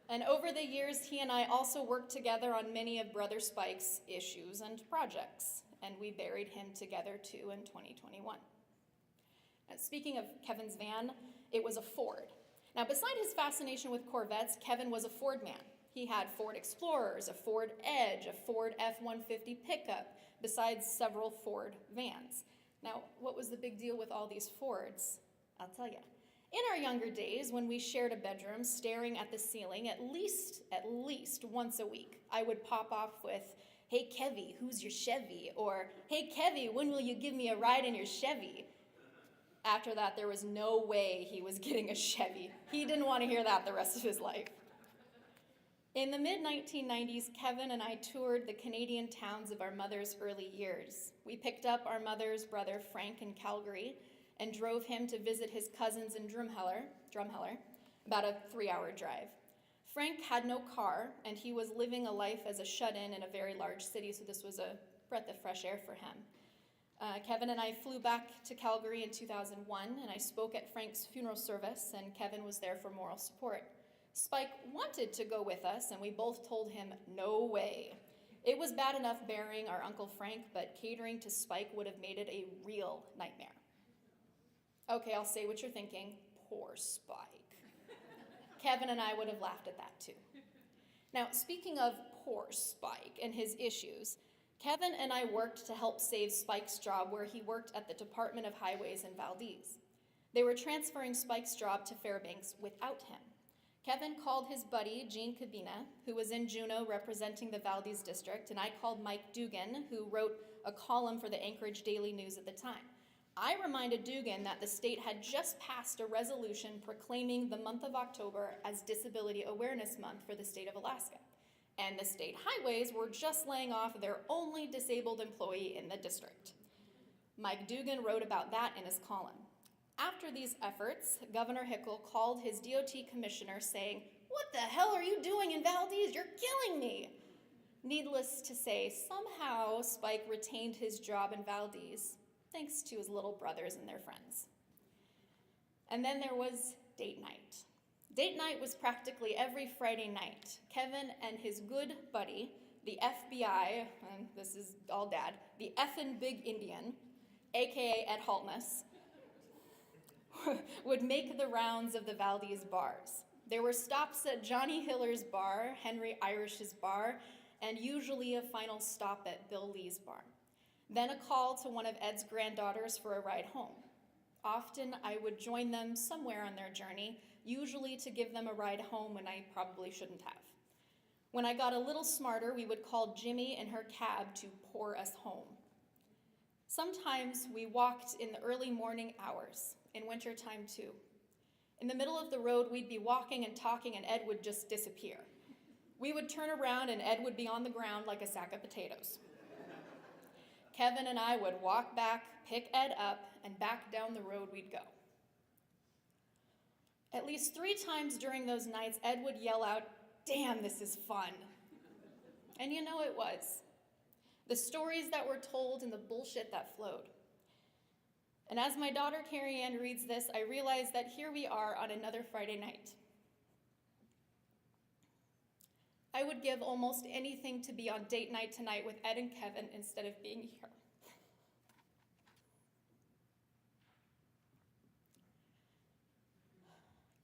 And over the years, he and I also worked together on many of Brother Spike's issues and projects, and we buried him together too in 2021. Speaking of Kevin's van, it was a Ford. Now, beside his fascination with Corvettes, Kevin was a Ford man. He had Ford Explorers, a Ford Edge, a Ford F-150 pickup, besides several Ford vans. Now, what was the big deal with all these Fords? I'll tell you. In our younger days, when we shared a bedroom staring at the ceiling at least once a week, I would pop off with, "Hey, Kevy, who's your Chevy?" Or, "Hey, Kevy, when will you give me a ride in your Chevy?" After that, there was no way he was getting a Chevy. He didn't want to hear that the rest of his life. In the mid-1990s, Kevin and I toured the Canadian towns of our mother's early years. We picked up our mother's brother, Frank, in Calgary, and drove him to visit his cousins in Drumheller, about a 3-hour drive. Frank had no car, and he was living a life as a shut-in in a very large city, so this was a breath of fresh air for him. Kevin and I flew back to Calgary in 2001, and I spoke at Frank's funeral service, and Kevin was there for moral support. Spike wanted to go with us, and we both told him no way. It was bad enough burying our Uncle Frank, but catering to Spike would have made it a real nightmare. Okay, I'll say what you're thinking. Poor Spike. Kevin and I would have laughed at that too. Now, speaking of poor Spike and his issues, Kevin and I worked to help save Spike's job where he worked at the Department of Highways in Valdez. They were transferring Spike's job to Fairbanks without him. Kevin called his buddy, Gene Cabina, who was in Juneau representing the Valdez district, and I called Mike Dugan, who wrote a column for the Anchorage Daily News at the time. I reminded Dugan that the state had just passed a resolution proclaiming the month of October as Disability Awareness Month for the state of Alaska. And the state highways were just laying off their only disabled employee in the district. Mike Dugan wrote about that in his column. After these efforts, Governor Hickel called his DOT commissioner saying, "What the hell are you doing in Valdez? You're killing me." Needless to say, somehow Spike retained his job in Valdez, thanks to his little brothers and their friends. And then there was date night. Date night was practically every Friday night. Kevin and his good buddy, the FBI, and this is all dad, the effin' big Indian, aka Ed Haltness, would make the rounds of the Valdez bars. There were stops at Johnny Hiller's bar, Henry Irish's bar, and usually a final stop at Bill Lee's bar. Then a call to one of Ed's granddaughters for a ride home. Often I would join them somewhere on their journey, usually to give them a ride home when I probably shouldn't have. When I got a little smarter, we would call Jimmy in her cab to pour us home. Sometimes we walked in the early morning hours, in wintertime too. In the middle of the road, we'd be walking and talking, and Ed would just disappear. We would turn around, and Ed would be on the ground like a sack of potatoes. Kevin and I would walk back, pick Ed up, and back down the road we'd go. At least 3 times during those nights, Ed would yell out, "Damn, this is fun." And you know it was. The stories that were told and the bullshit that flowed. And as my daughter Carrie Ann reads this, I realize that here we are on another Friday night. I would give almost anything to be on date night tonight with Ed and Kevin instead of being here.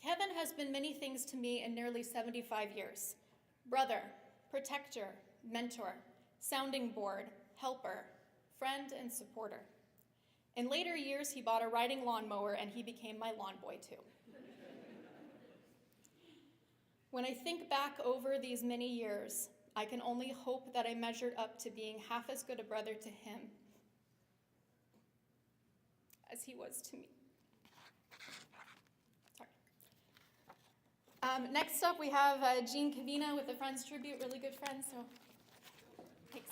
Kevin has been many things to me in nearly 75 years. Brother, protector, mentor, sounding board, helper, friend, and supporter. In later years, he bought a riding lawnmower, and he became my lawn boy too. When I think back over these many years, I can only hope that I measured up to being half as good a brother to him as he was to me. Sorry. Next up, we have Gene Cavina with the Friends Tribute, really good friend, so thanks.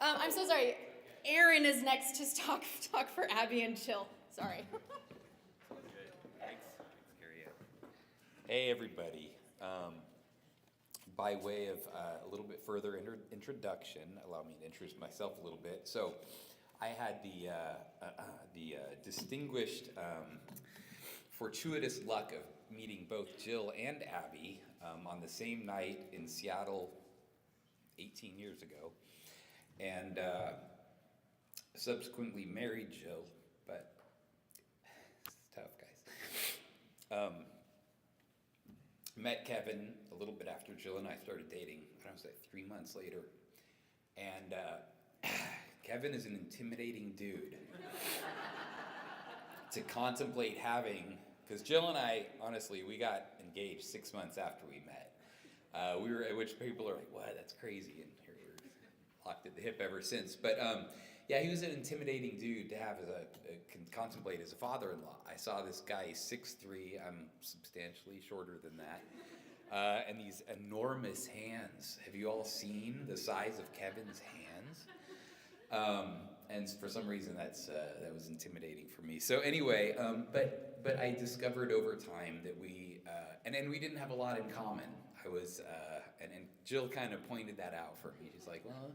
I'm so sorry. Aaron is next to talk for Abby and Chill. Sorry. Thanks, Carrie Ann. Hey, everybody. By way of a little bit further introduction, allow me to introduce myself a little bit. So, I had the distinguished fortuitous luck of meeting both Jill and Abby on the same night in Seattle 18 years ago, and subsequently married Jill, but it's tough, guys. Met Kevin a little bit after Jill and I started dating. I was like 3 months later, and Kevin is an intimidating dude to contemplate having, because Jill and I, honestly, we got engaged 6 months after we met. Which people are like, what, that's crazy, and here we're locked at the hip ever since. But yeah, he was an intimidating dude to have contemplate as a father-in-law. I saw this guy, he's 6'3", I'm substantially shorter than that, and these enormous hands. Have you all seen the size of Kevin's hands? And for some reason, that was intimidating for me. So anyway, but I discovered over time that and we didn't have a lot in common. And Jill kind of pointed that out for me. She's like, well,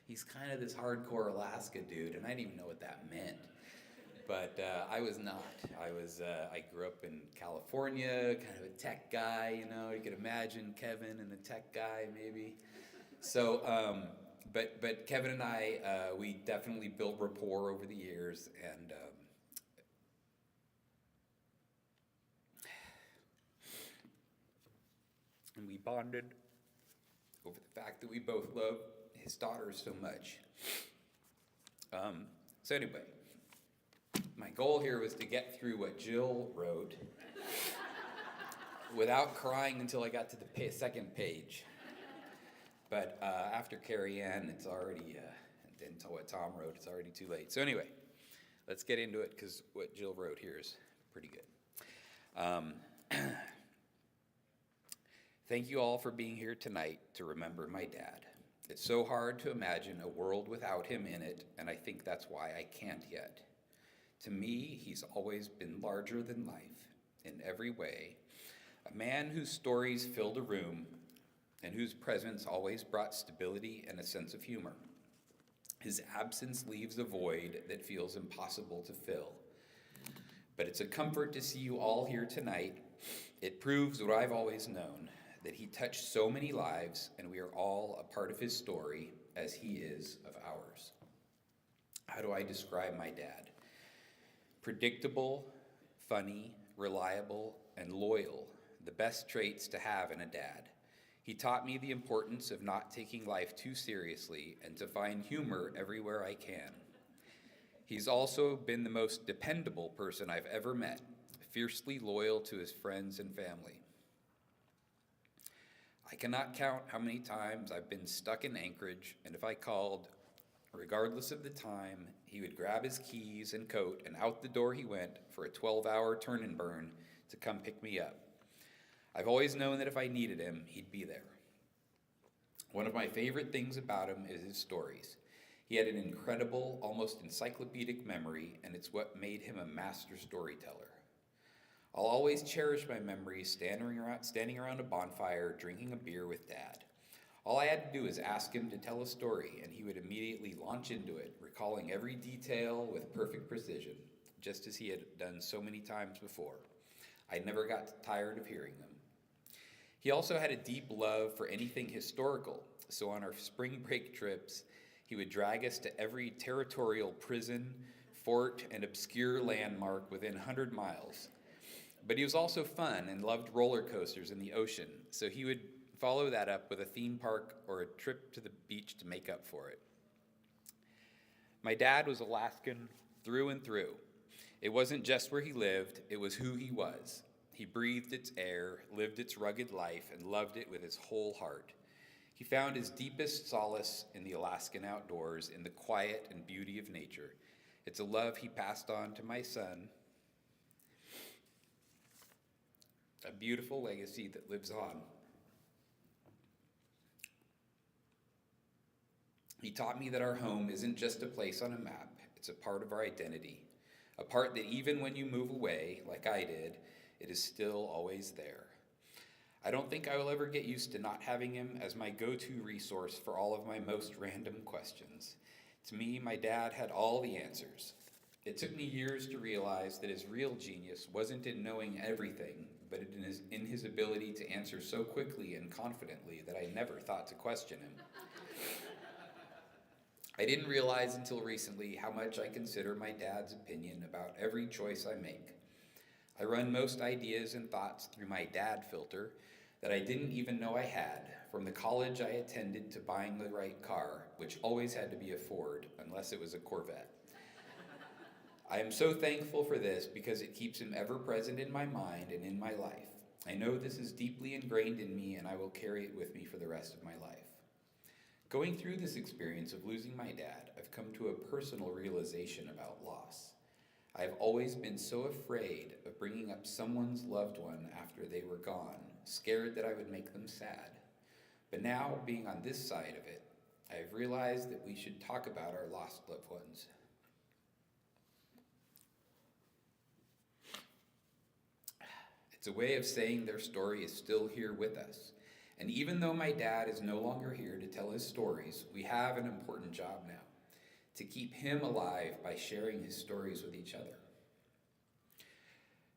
he's kind of this hardcore Alaska dude, and I didn't even know what that meant. But I was not. I grew up in California, kind of a tech guy, you could imagine Kevin and a tech guy maybe. So, but Kevin and I, we definitely built rapport over the years, and we bonded over the fact that we both love his daughters so much. So anyway, my goal here was to get through what Jill wrote without crying until I got to the second page. But after Carrie Ann, it's already, until what Tom wrote, it's already too late. So anyway, let's get into it, because what Jill wrote here is pretty good. Thank you all for being here tonight to remember my dad. It's so hard to imagine a world without him in it, and I think that's why I can't yet. To me, he's always been larger than life in every way, a man whose stories filled a room and whose presence always brought stability and a sense of humor. His absence leaves a void that feels impossible to fill. But it's a comfort to see you all here tonight. It proves what I've always known, that he touched so many lives, and we are all a part of his story as he is of ours. How do I describe my dad? Predictable, funny, reliable, and loyal, the best traits to have in a dad. He taught me the importance of not taking life too seriously and to find humor everywhere I can. He's also been the most dependable person I've ever met, fiercely loyal to his friends and family. I cannot count how many times I've been stuck in Anchorage, and if I called, regardless of the time, he would grab his keys and coat, and out the door he went for a 12-hour turn and burn to come pick me up. I've always known that if I needed him, he'd be there. One of my favorite things about him is his stories. He had an incredible, almost encyclopedic memory, and it's what made him a master storyteller. I'll always cherish my memories standing around a bonfire, drinking a beer with Dad. All I had to do was ask him to tell a story, and he would immediately launch into it, recalling every detail with perfect precision, just as he had done so many times before. I never got tired of hearing them. He also had a deep love for anything historical, so on our spring break trips, he would drag us to every territorial prison, fort, and obscure landmark within 100 miles. But he was also fun and loved roller coasters in the ocean, so he would follow that up with a theme park or a trip to the beach to make up for it. My dad was Alaskan through and through. It wasn't just where he lived, it was who he was. He breathed its air, lived its rugged life, and loved it with his whole heart. He found his deepest solace in the Alaskan outdoors, in the quiet and beauty of nature. It's a love he passed on to my son, a beautiful legacy that lives on. He taught me that our home isn't just a place on a map, it's a part of our identity, a part that even when you move away, like I did, it is still always there. I don't think I will ever get used to not having him as my go-to resource for all of my most random questions. To me, my dad had all the answers. It took me years to realize that his real genius wasn't in knowing everything, but in his ability to answer so quickly and confidently that I never thought to question him. I didn't realize until recently how much I consider my dad's opinion about every choice I make. I run most ideas and thoughts through my dad filter that I didn't even know I had, from the college I attended to buying the right car, which always had to be a Ford, unless it was a Corvette. I am so thankful for this because it keeps him ever present in my mind and in my life. I know this is deeply ingrained in me, and I will carry it with me for the rest of my life. Going through this experience of losing my dad, I've come to a personal realization about loss. I've always been so afraid of bringing up someone's loved one after they were gone, scared that I would make them sad. But now, being on this side of it, I have realized that we should talk about our lost loved ones. It's a way of saying their story is still here with us. And even though my dad is no longer here to tell his stories, we have an important job now, to keep him alive by sharing his stories with each other.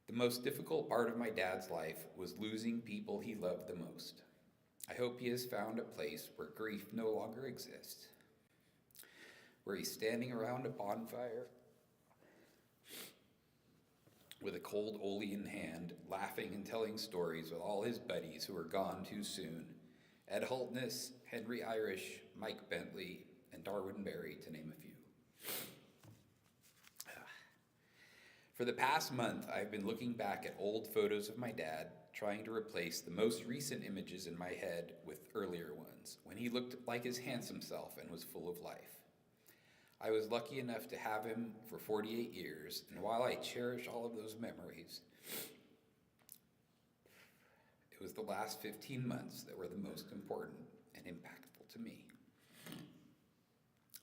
The most difficult part of my dad's life was losing people he loved the most. I hope he has found a place where grief no longer exists, where he's standing around a bonfire with a cold Oli in hand, laughing and telling stories with all his buddies who are gone too soon. Ed Hultness, Henry Irish, Mike Bentley, and Darwin Berry, to name a few. For the past month, I've been looking back at old photos of my dad, trying to replace the most recent images in my head with earlier ones, when he looked like his handsome self and was full of life. I was lucky enough to have him for 48 years, and while I cherish all of those memories, it was the last 15 months that were the most important and impactful to me.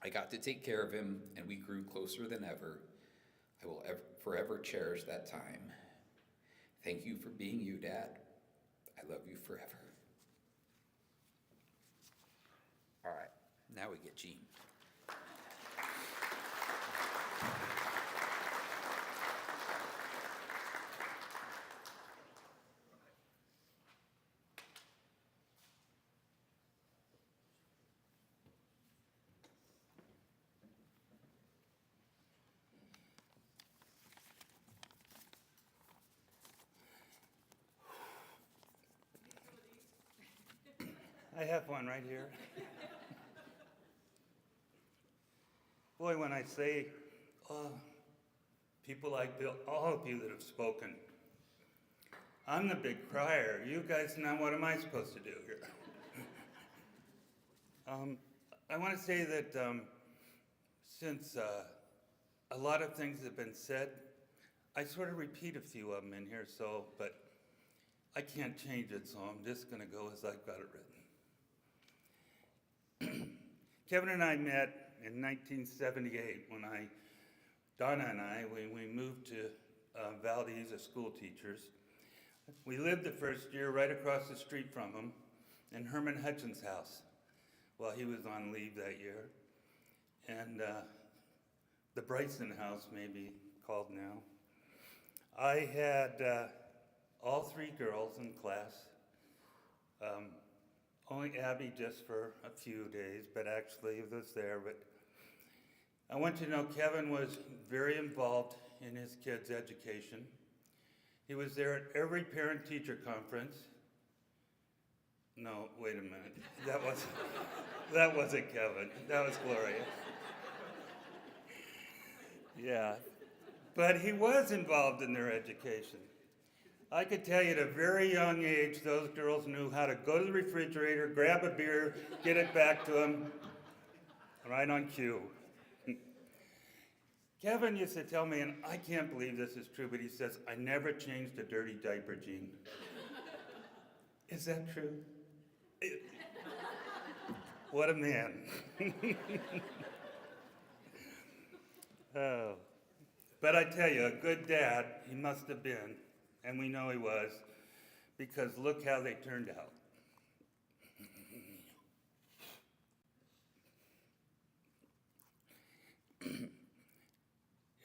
I got to take care of him, and we grew closer than ever. I will forever cherish that time. Thank you for being you, Dad. I love you forever. All right, now we get Gene. I have one right here. Boy, when I say people like Bill, all of you that have spoken, I'm the big crier. You guys, now what am I supposed to do here? I want to say that since a lot of things have been said, I sort of repeat a few of them in here, but I can't change it, so I'm just going to go as I've got it written. Kevin and I met in 1978 when Donna and I, we moved to Valdez as school teachers. We lived the first year right across the street from him in Herman Hutchins' house while he was on leave that year. And the Bryson house may be called now. I had all three girls in class. Only Abby just for a few days, but actually it was there. But I want you to know Kevin was very involved in his kids' education. He was there at every parent-teacher conference. No, wait a minute. That wasn't Kevin. That was Gloria. Yeah. But he was involved in their education. I could tell you at a very young age, those girls knew how to go to the refrigerator, grab a beer, get it back to them, right on cue. Kevin used to tell me, and I can't believe this is true, but he says, I never changed a dirty diaper, Gene. Is that true? What a man. Oh. But I tell you, a good dad, he must have been. And we know he was, because look how they turned out.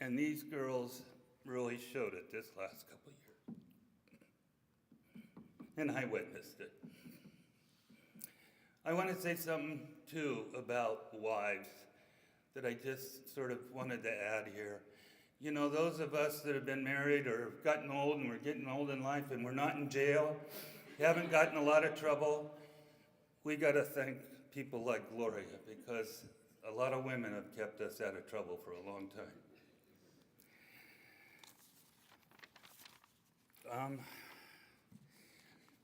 And these girls really showed it this last couple of years. And I witnessed it. I want to say something, too, about wives that I just sort of wanted to add here. You know, those of us that have been married or gotten old and we're getting old in life and we're not in jail, haven't gotten a lot of trouble, we got to thank people like Gloria, because a lot of women have kept us out of trouble for a long time.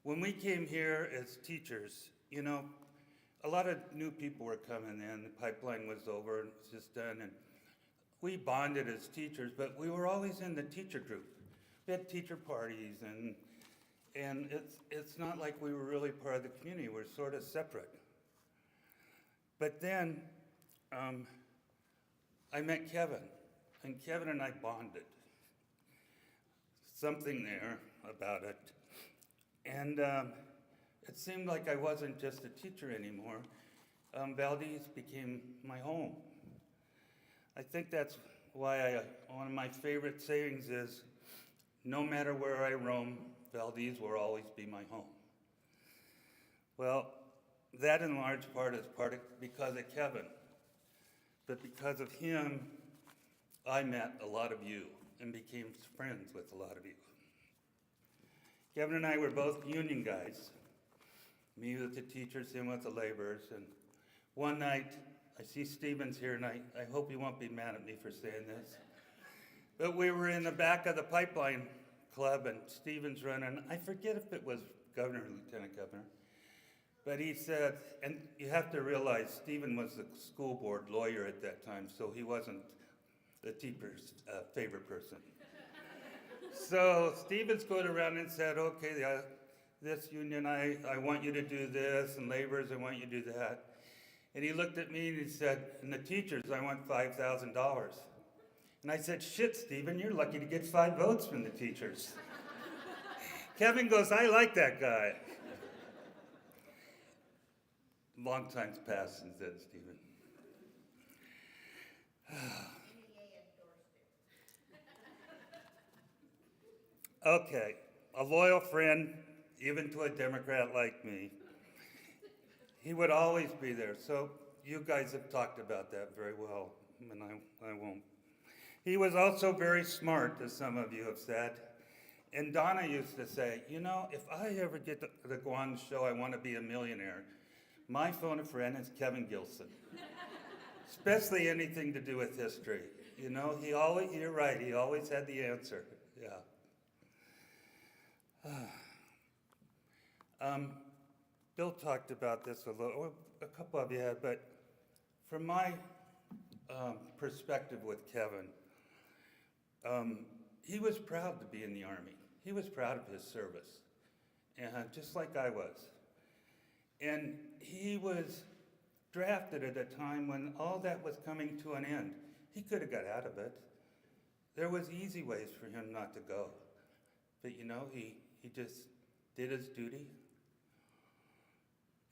When we came here as teachers, you know, a lot of new people were coming in. The pipeline was over and it was just done. And we bonded as teachers, but we were always in the teacher group. We had teacher parties, and it's not like we were really part of the community. We're sort of separate. But then I met Kevin, and Kevin and I bonded. Something there about it. And it seemed like I wasn't just a teacher anymore. Valdez became my home. I think that's why one of my favorite sayings is, no matter where I roam, Valdez will always be my home. Well, that in large part is because of Kevin. But because of him, I met a lot of you and became friends with a lot of you. Kevin and I were both union guys. Me with the teachers, him with the laborers. And one night, I see Stevens here, and I hope he won't be mad at me for saying this. But we were in the back of the pipeline club, and Stevens running. I forget if it was governor or lieutenant governor. But he said, and you have to realize Stephen was the school board lawyer at that time, so he wasn't the teacher's favorite person. So Stevens going around and said, okay, this union, I want you to do this, and laborers, I want you to do that. And he looked at me and he said, and the teachers, I want $5,000. And I said, shit, Stephen, you're lucky to get 5 votes from the teachers. Kevin goes, I like that guy. Long time's passed since then, Stephen. Okay, a loyal friend, even to a Democrat like me. He would always be there. So you guys have talked about that very well, and I won't. He was also very smart, as some of you have said. And Donna used to say, you know, if I ever get to go on the show, I want to be a millionaire. My phone a friend is Kevin Gilson. Especially anything to do with history. You know, you're right, he always had the answer. Yeah. Bill talked about this a little, a couple of you had, but from my perspective with Kevin, he was proud to be in the Army. He was proud of his service, and just like I was. And he was drafted at a time when all that was coming to an end. He could have got out of it. There was easy ways for him not to go. But you know, he just did his duty.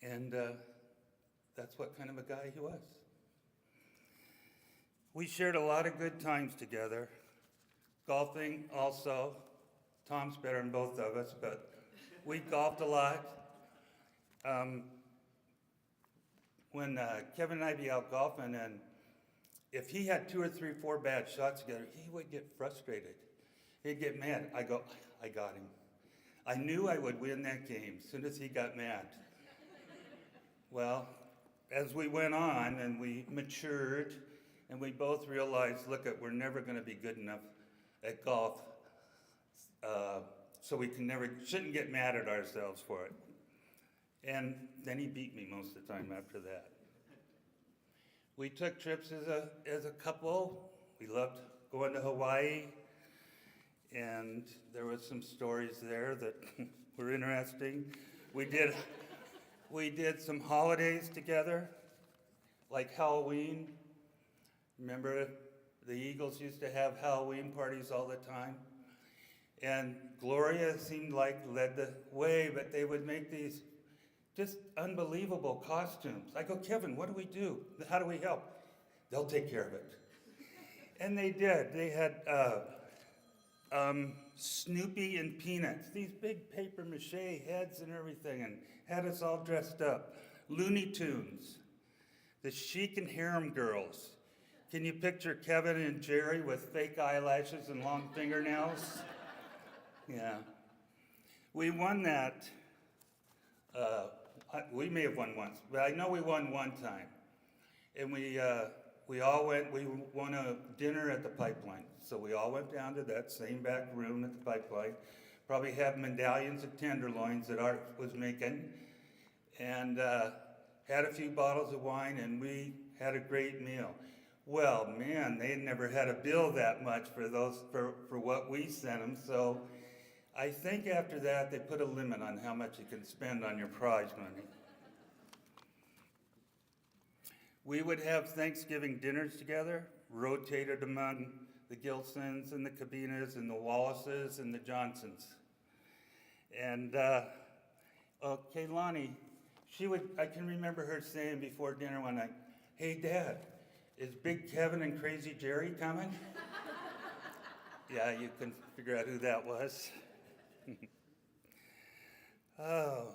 And that's what kind of a guy he was. We shared a lot of good times together. Golfing also. Tom's better than both of us, but we golfed a lot. When Kevin and I'd be out golfing, and if he had 2 or 3, 4 bad shots together, he would get frustrated. He'd get mad. I go, I got him. I knew I would win that game as soon as he got mad. Well, as we went on and we matured, and we both realized, look, we're never going to be good enough at golf, so we shouldn't get mad at ourselves for it. And then he beat me most of the time after that. We took trips as a couple. We loved going to Hawaii, and there was some stories there that were interesting. We did some holidays together, like Halloween. Remember, the Eagles used to have Halloween parties all the time. And Gloria seemed like led the way, but they would make these just unbelievable costumes. I go, Kevin, what do we do? How do we help? They'll take care of it. And they did. They had Snoopy and Peanuts, these big paper mache heads and everything, and had us all dressed up. Looney Tunes, the Chic and Harem Girls. Can you picture Kevin and Jerry with fake eyelashes and long fingernails? Yeah. We won that. We may have won once, but I know we won one time. And we all went, we won a dinner at the Pipeline. So we all went down to that same back room at the Pipeline, probably had medallions of tenderloins that Art was making, and had a few bottles of wine, and we had a great meal. Well, man, they never had a bill that much for what we sent them, so I think after that they put a limit on how much you can spend on your prize money. We would have Thanksgiving dinners together, rotated among the Gilsons and the Cabinas and the Wallaces and the Johnsons. And Kaylani, I can remember her saying before dinner one night, "Hey Dad, is Big Kevin and Crazy Jerry coming?" Yeah, you can figure out who that was. Oh,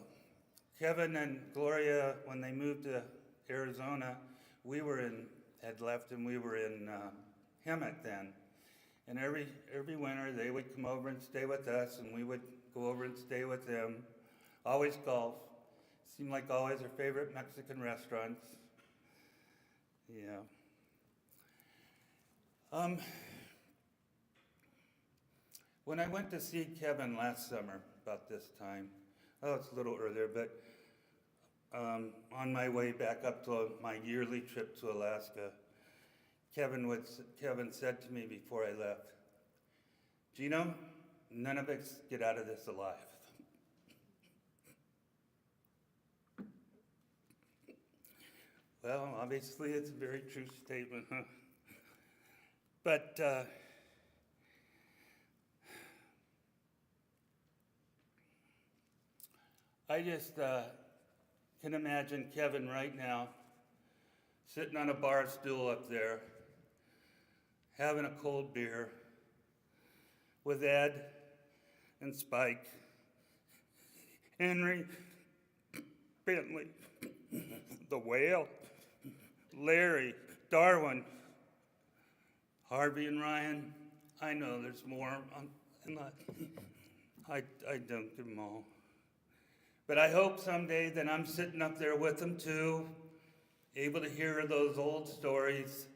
Kevin and Gloria, when they moved to Arizona, had left and we were in Hemet then. And every winter they would come over and stay with us, and we would go over and stay with them. Always golf. Seemed like always our favorite Mexican restaurants. Yeah. When I went to see Kevin last summer, about this time, it's a little earlier, but on my way back up to my yearly trip to Alaska, Kevin said to me before I left, "Gino, none of us get out of this alive." Well, obviously it's a very true statement, huh? But I just can imagine Kevin right now sitting on a bar stool up there, having a cold beer with Ed and Spike, Henry, Bentley, the Whale, Larry, Darwin, Harvey and Ryan. I know there's more, and I don't give them all. But I hope someday that I'm sitting up there with them too, able to hear those old stories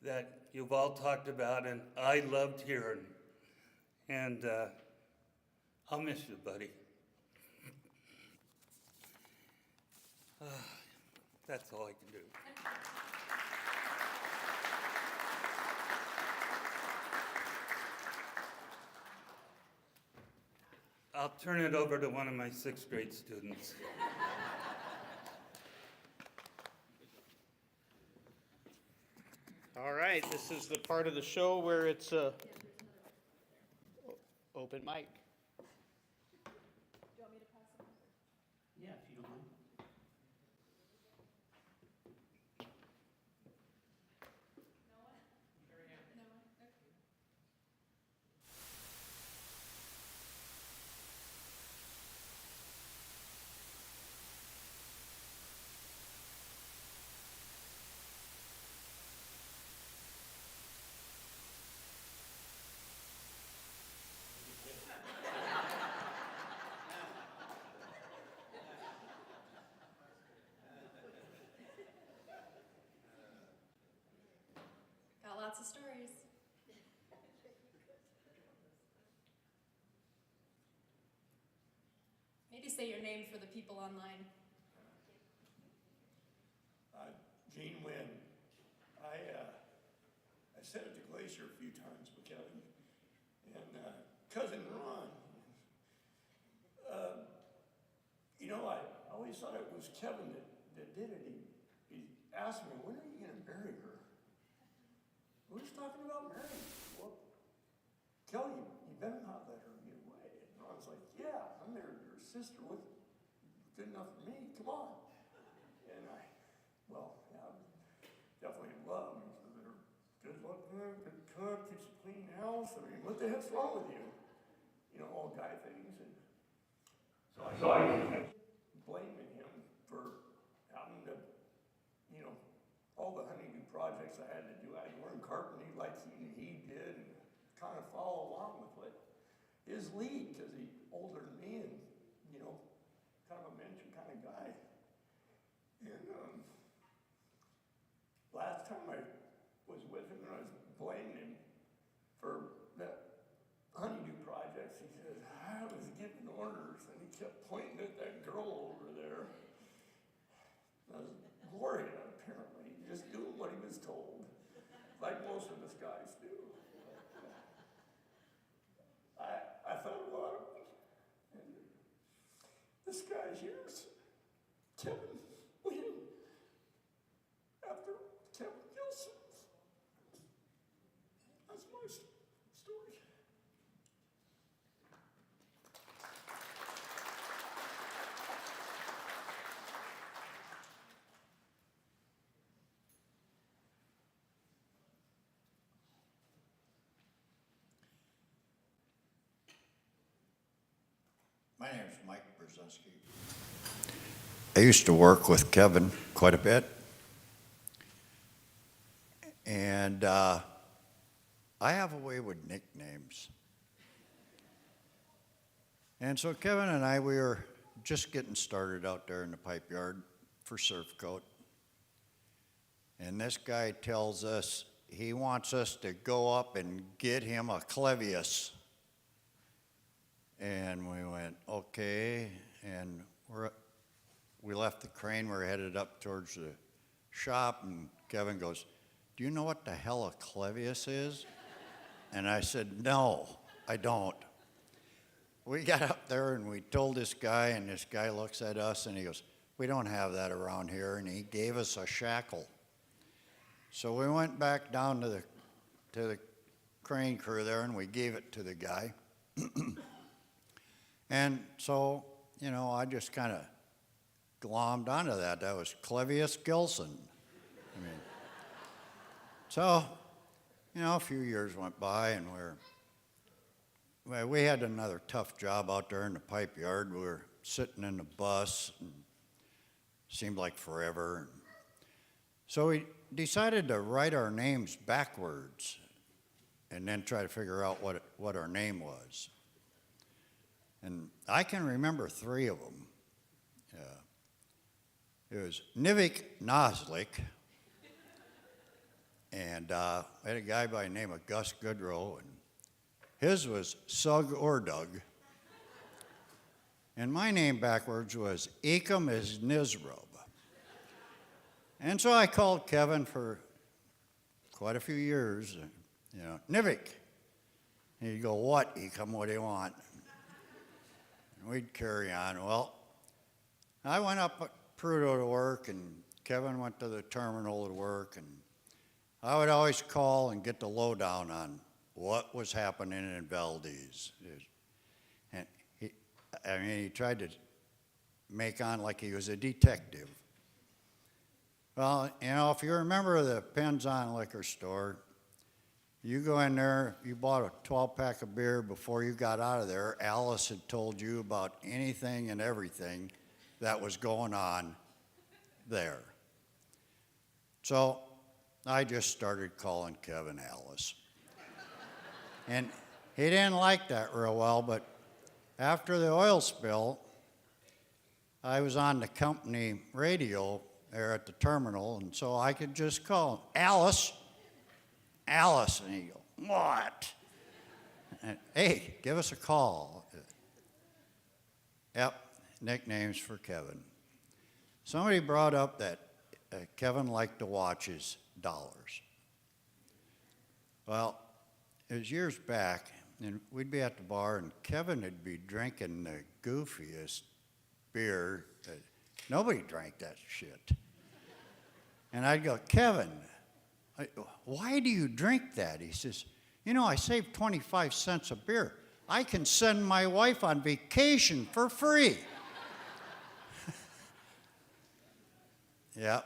that you've all talked about and I loved hearing. And I'll miss you, buddy. That's all I can do. I'll turn it over to one of my 6th grade students. All right, this is the part of the show where it's open mic. Do you want me to pass it on? Yeah, if you don't mind. No one? No one? Okay. Got lots of stories. Maybe say your name for the people online. Gene Wynn. I said it to Glacier a few times with Kevin. And cousin Ron. I always thought it was Kevin that did it. He asked me, "When are you going to bury her?" Who's talking about marrying? Well, Kelly, you better not let her get away. And Ron's like, "Yeah, I married your sister. With good enough for me. Come on." And definitely in love. So good luck. cook? Did you clean the house? I mean, what the heck's wrong with you? You know, all guy things. And so I kept blaming him for having to, you know, all the honeydew projects I had to do. I had to learn carpentry like he did, and kind of follow along with what his lead, because he's older than me and, you know, kind of a mentor kind of guy. And last time I was with him and I was blaming him for that honeydew projects, he said, I was giving orders, and he kept pointing at that girl over there. That was Gloria, apparently, just doing what he was told, like most of us guys do. I thought about it, and this guy here's Kevin William, after Kevin Gilson. That's my story. My name is Mike Brzezinski. I used to work with Kevin quite a bit. And I have a way with nicknames. And so Kevin and I, we were just getting started out there in the pipe yard for Surf Coat. And this guy tells us he wants us to go up and get him a Clevius. And we went, okay, and we left the crane, we were headed up towards the shop, and Kevin goes, do you know what the hell a Clevius is? And I said, no, I don't. We got up there and we told this guy, and this guy looks at us and he goes, we don't have that around here, and he gave us a shackle. So we went back down to the crane crew there, and we gave it to the guy. And so, you know, I just kind of glommed onto that. That was Clevius Gilson. I mean, so, you know, a few years went by, and we had another tough job out there in the pipe yard. We were sitting in the bus, and seemed like forever. So we decided to write our names backwards and then try to figure out what our name was. And I can remember 3 of them. It was Nivik Noslik, and I had a guy by the name of Gus Goodrow, and his was Sug Ordug. And my name backwards was Ekum is Nizrub. And so I called Kevin for quite a few years, you know, Nivik. And he'd go, what, Ekum, what do you want? And we'd carry on. Well, I went up at Prudhoe to work, and Kevin went to the terminal to work, and I would always call and get the lowdown on what was happening in Valdez. And he tried to make on like he was a detective. Well, you know, if you remember the Penzon liquor store, you go in there, you bought a 12-pack of beer. Before you got out of there, Alice had told you about anything and everything that was going on there. So I just started calling Kevin Alice. And he didn't like that real well, but after the oil spill, I was on the company radio there at the terminal, and so I could just call him, Alice, Alice, and he'd go, what? And, hey, give us a call. Yep, nicknames for Kevin. Somebody brought up that Kevin liked to watch his dollars. Well, it was years back, and we'd be at the bar, and Kevin would be drinking the goofiest beer. Nobody drank that shit. And I'd go, Kevin, why do you drink that? He says, you know, I saved 25 cents a beer. I can send my wife on vacation for free. Yeah.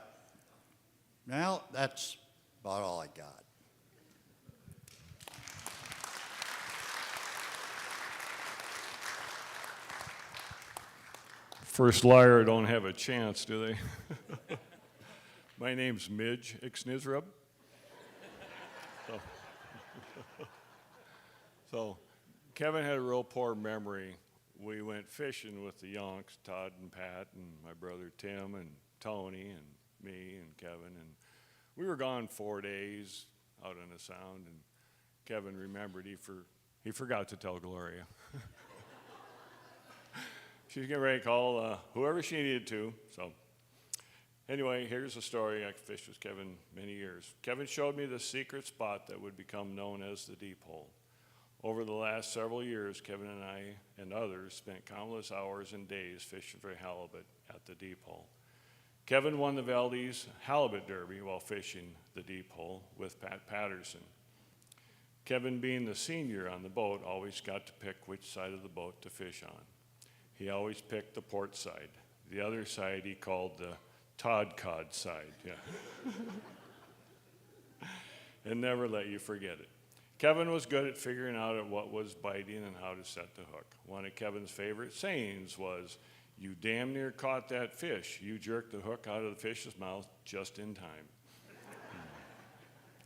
Well, that's about all I got. First liar don't have a chance, do they? My name's Midge Ixnizrub. So Kevin had a real poor memory. We went fishing with the Yonks, Todd and Pat and my brother Tim and Tony and me and Kevin, and we were gone 4 days out on the Sound, and Kevin remembered he forgot to tell Gloria. She was getting ready to call whoever she needed to. So anyway, here's the story. I fished with Kevin many years. Kevin showed me the secret spot that would become known as the Deep Hole. Over the last several years, Kevin and I and others spent countless hours and days fishing for halibut at the Deep Hole. Kevin won the Valdez Halibut Derby while fishing the Deep Hole with Pat Patterson. Kevin, being the senior on the boat, always got to pick which side of the boat to fish on. He always picked the port side. The other side he called the Todd Cod side, yeah. And never let you forget it. Kevin was good at figuring out what was biting and how to set the hook. One of Kevin's favorite sayings was, "You damn near caught that fish. You jerked the hook out of the fish's mouth just in time."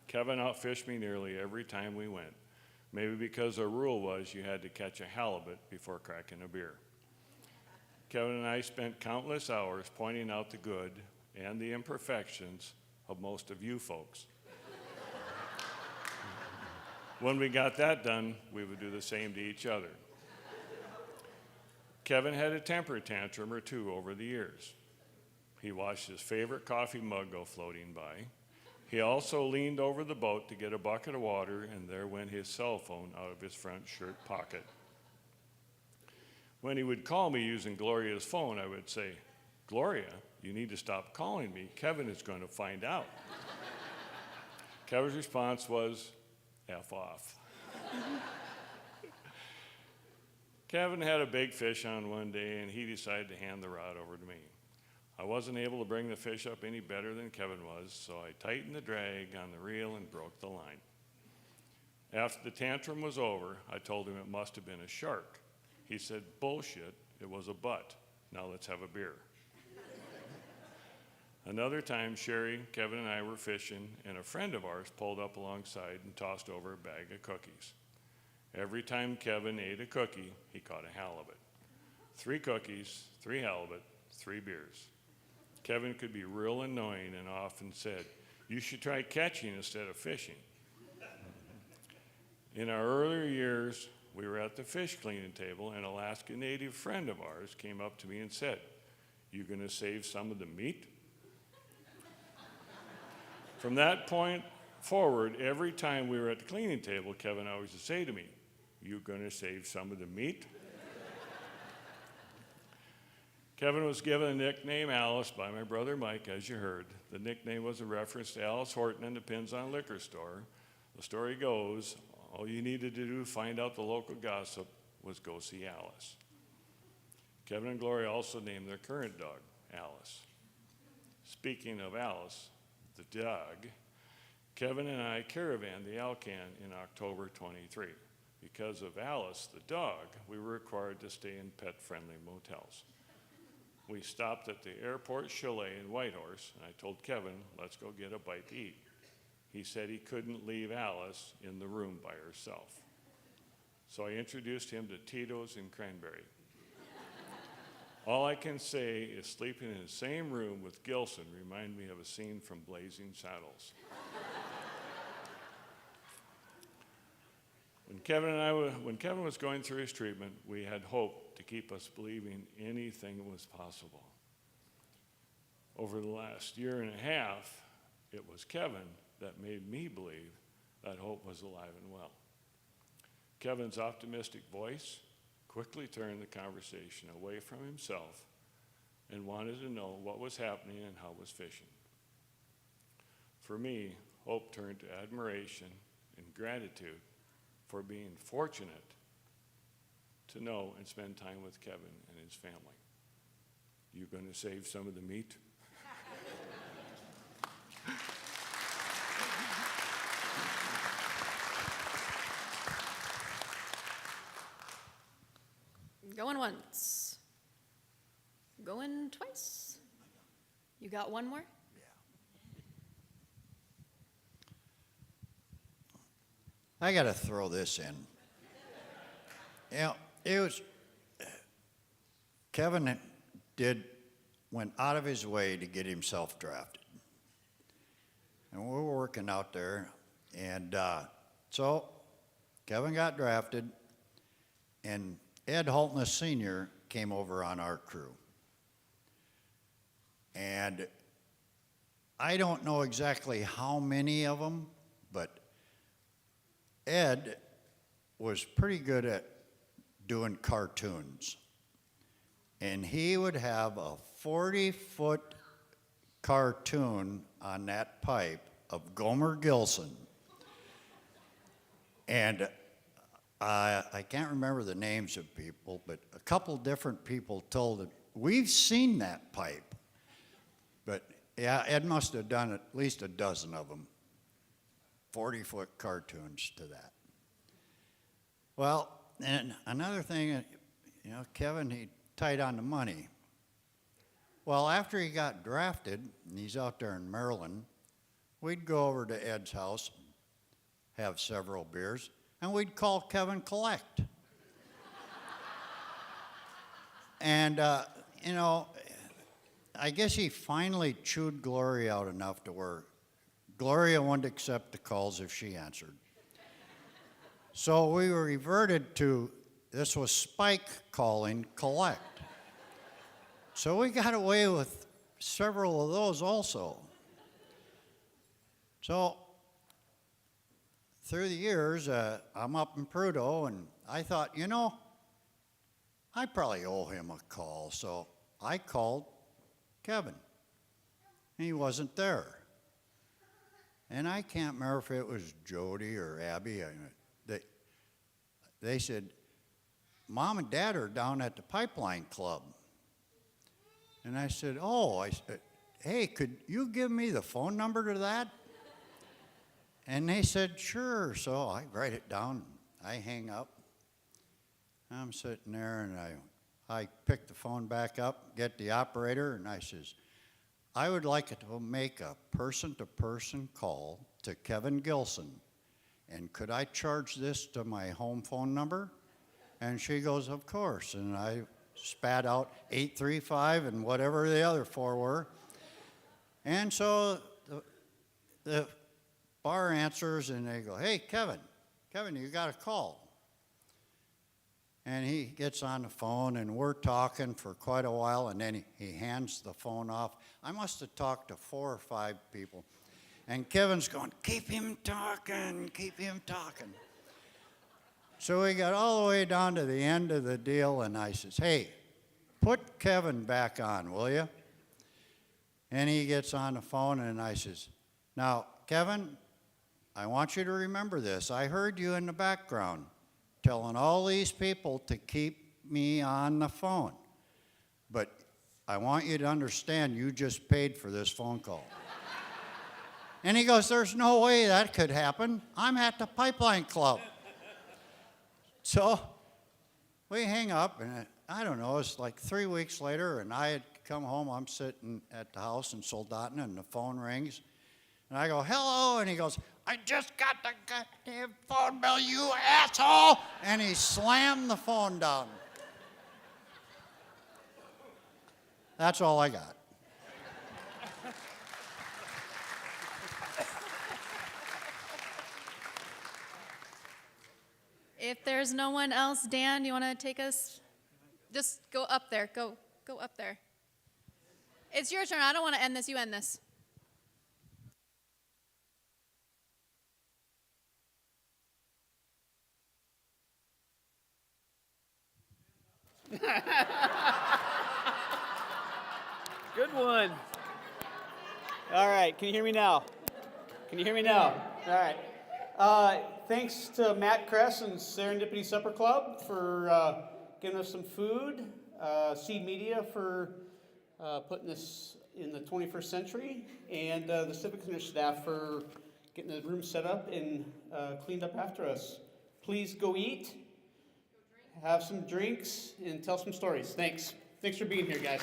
Kevin outfished me nearly every time we went, maybe because the rule was you had to catch a halibut before cracking a beer. Kevin and I spent countless hours pointing out the good and the imperfections of most of you folks. When we got that done, we would do the same to each other. Kevin had a temper tantrum or two over the years. He watched his favorite coffee mug go floating by. He also leaned over the boat to get a bucket of water, and there went his cell phone out of his front shirt pocket. When he would call me using Gloria's phone, I would say, "Gloria, you need to stop calling me. Kevin is going to find out." Kevin's response was, "F off." Kevin had a big fish on one day, and he decided to hand the rod over to me. I wasn't able to bring the fish up any better than Kevin was, so I tightened the drag on the reel and broke the line. After the tantrum was over, I told him it must have been a shark. He said, "Bullshit, it was a butt. Now let's have a beer." Another time, Sherry, Kevin, and I were fishing, and a friend of ours pulled up alongside and tossed over a bag of cookies. Every time Kevin ate a cookie, he caught a halibut. 3 cookies, 3 halibut, 3 beers. Kevin could be real annoying and often said, "You should try catching instead of fishing." In our earlier years, we were at the fish cleaning table, and an Alaska native friend of ours came up to me and said, "You gonna save some of the meat?" From that point forward, every time we were at the cleaning table, Kevin always would say to me, "You gonna save some of the meat?" Kevin was given a nickname Alice by my brother Mike, as you heard. The nickname was a reference to Alice Horton and the Pins on Liquor store. The story goes, all you needed to do to find out the local gossip was go see Alice. Kevin and Gloria also named their current dog Alice. Speaking of Alice, the dog, Kevin and I caravanned the Alcan in October 23. Because of Alice, the dog, we were required to stay in pet-friendly motels. We stopped at the airport chalet in Whitehorse, and I told Kevin, "Let's go get a bite to eat." He said he couldn't leave Alice in the room by herself. So I introduced him to Tito's and Cranberry. All I can say is sleeping in the same room with Gilson reminded me of a scene from Blazing Saddles. When Kevin was going through his treatment, we had hope to keep us believing anything was possible. Over the last year and a half, it was Kevin that made me believe that hope was alive and well. Kevin's optimistic voice quickly turned the conversation away from himself and wanted to know what was happening and how was fishing. For me, hope turned to admiration and gratitude for being fortunate to know and spend time with Kevin and his family. You going to save some of the meat? Going once. Going twice. You got one more? I got to throw this in. You know, it was, Kevin went out of his way to get himself drafted. And we were working out there, and so Kevin got drafted, and Ed Holtness Sr. came over on our crew. And I don't know exactly how many of them, but Ed was pretty good at doing cartoons. And he would have a 40-foot cartoon on that pipe of Gomer Gilson. And I can't remember the names of people, but a couple different people told it, we've seen that pipe. But yeah, Ed must have done at least a dozen of them. 40-foot cartoons to that. Well, and another thing, you know, Kevin, he tight on the money. Well, after he got drafted, and he's out there in Maryland, we'd go over to Ed's house, have several beers, and we'd call Kevin collect. And, you know, I guess he finally chewed Gloria out enough to where Gloria wouldn't accept the calls if she answered. So we were reverted to, this was Spike calling collect. So we got away with several of those also. So through the years, I'm up in Prudhoe, and I thought, you know, I probably owe him a call. So I called Kevin. He wasn't there. And I can't remember if it was Jody or Abby. They said, Mom and Dad are down at the Pipeline Club. And I said, oh, hey, could you give me the phone number to that? And they said, sure. So I write it down. I hang up. I'm sitting there, and I pick the phone back up, get the operator, and I says, I would like to make a person-to-person call to Kevin Gilson. And could I charge this to my home phone number? And she goes, of course. And I spat out 835 and whatever the other four were. And so the bar answers, and they go, hey, Kevin, you got a call. And he gets on the phone, and we're talking for quite a while, and then he hands the phone off. I must have talked to 4 or 5 people. And Kevin's going, keep him talking, keep him talking. So we got all the way down to the end of the deal, and I says, hey, put Kevin back on, will you? And he gets on the phone, and I says, now, Kevin, I want you to remember this. I heard you in the background telling all these people to keep me on the phone. But I want you to understand you just paid for this phone call. And he goes, there's no way that could happen. I'm at the Pipeline Club. So we hang up, and I don't know, it's like 3 weeks later, and I had come home. I'm sitting at the house in Soldotna, and the phone rings. And I go, hello, and he goes, I just got the goddamn phone bill, you asshole! And he slammed the phone down. That's all I got. If there's no one else, Dan, you want to take us? Just go up there. Go up there. It's your turn. I don't want to end this. You end this. Good one. All right, can you hear me now? Can you hear me now? All right. Thanks to Matt Kress and Serendipity Supper Club for giving us some food, Seed Media for putting this in the 21st century, and the Civic Center staff for getting the room set up and cleaned up after us. Please go eat, have some drinks, and tell some stories. Thanks. Thanks for being here, guys.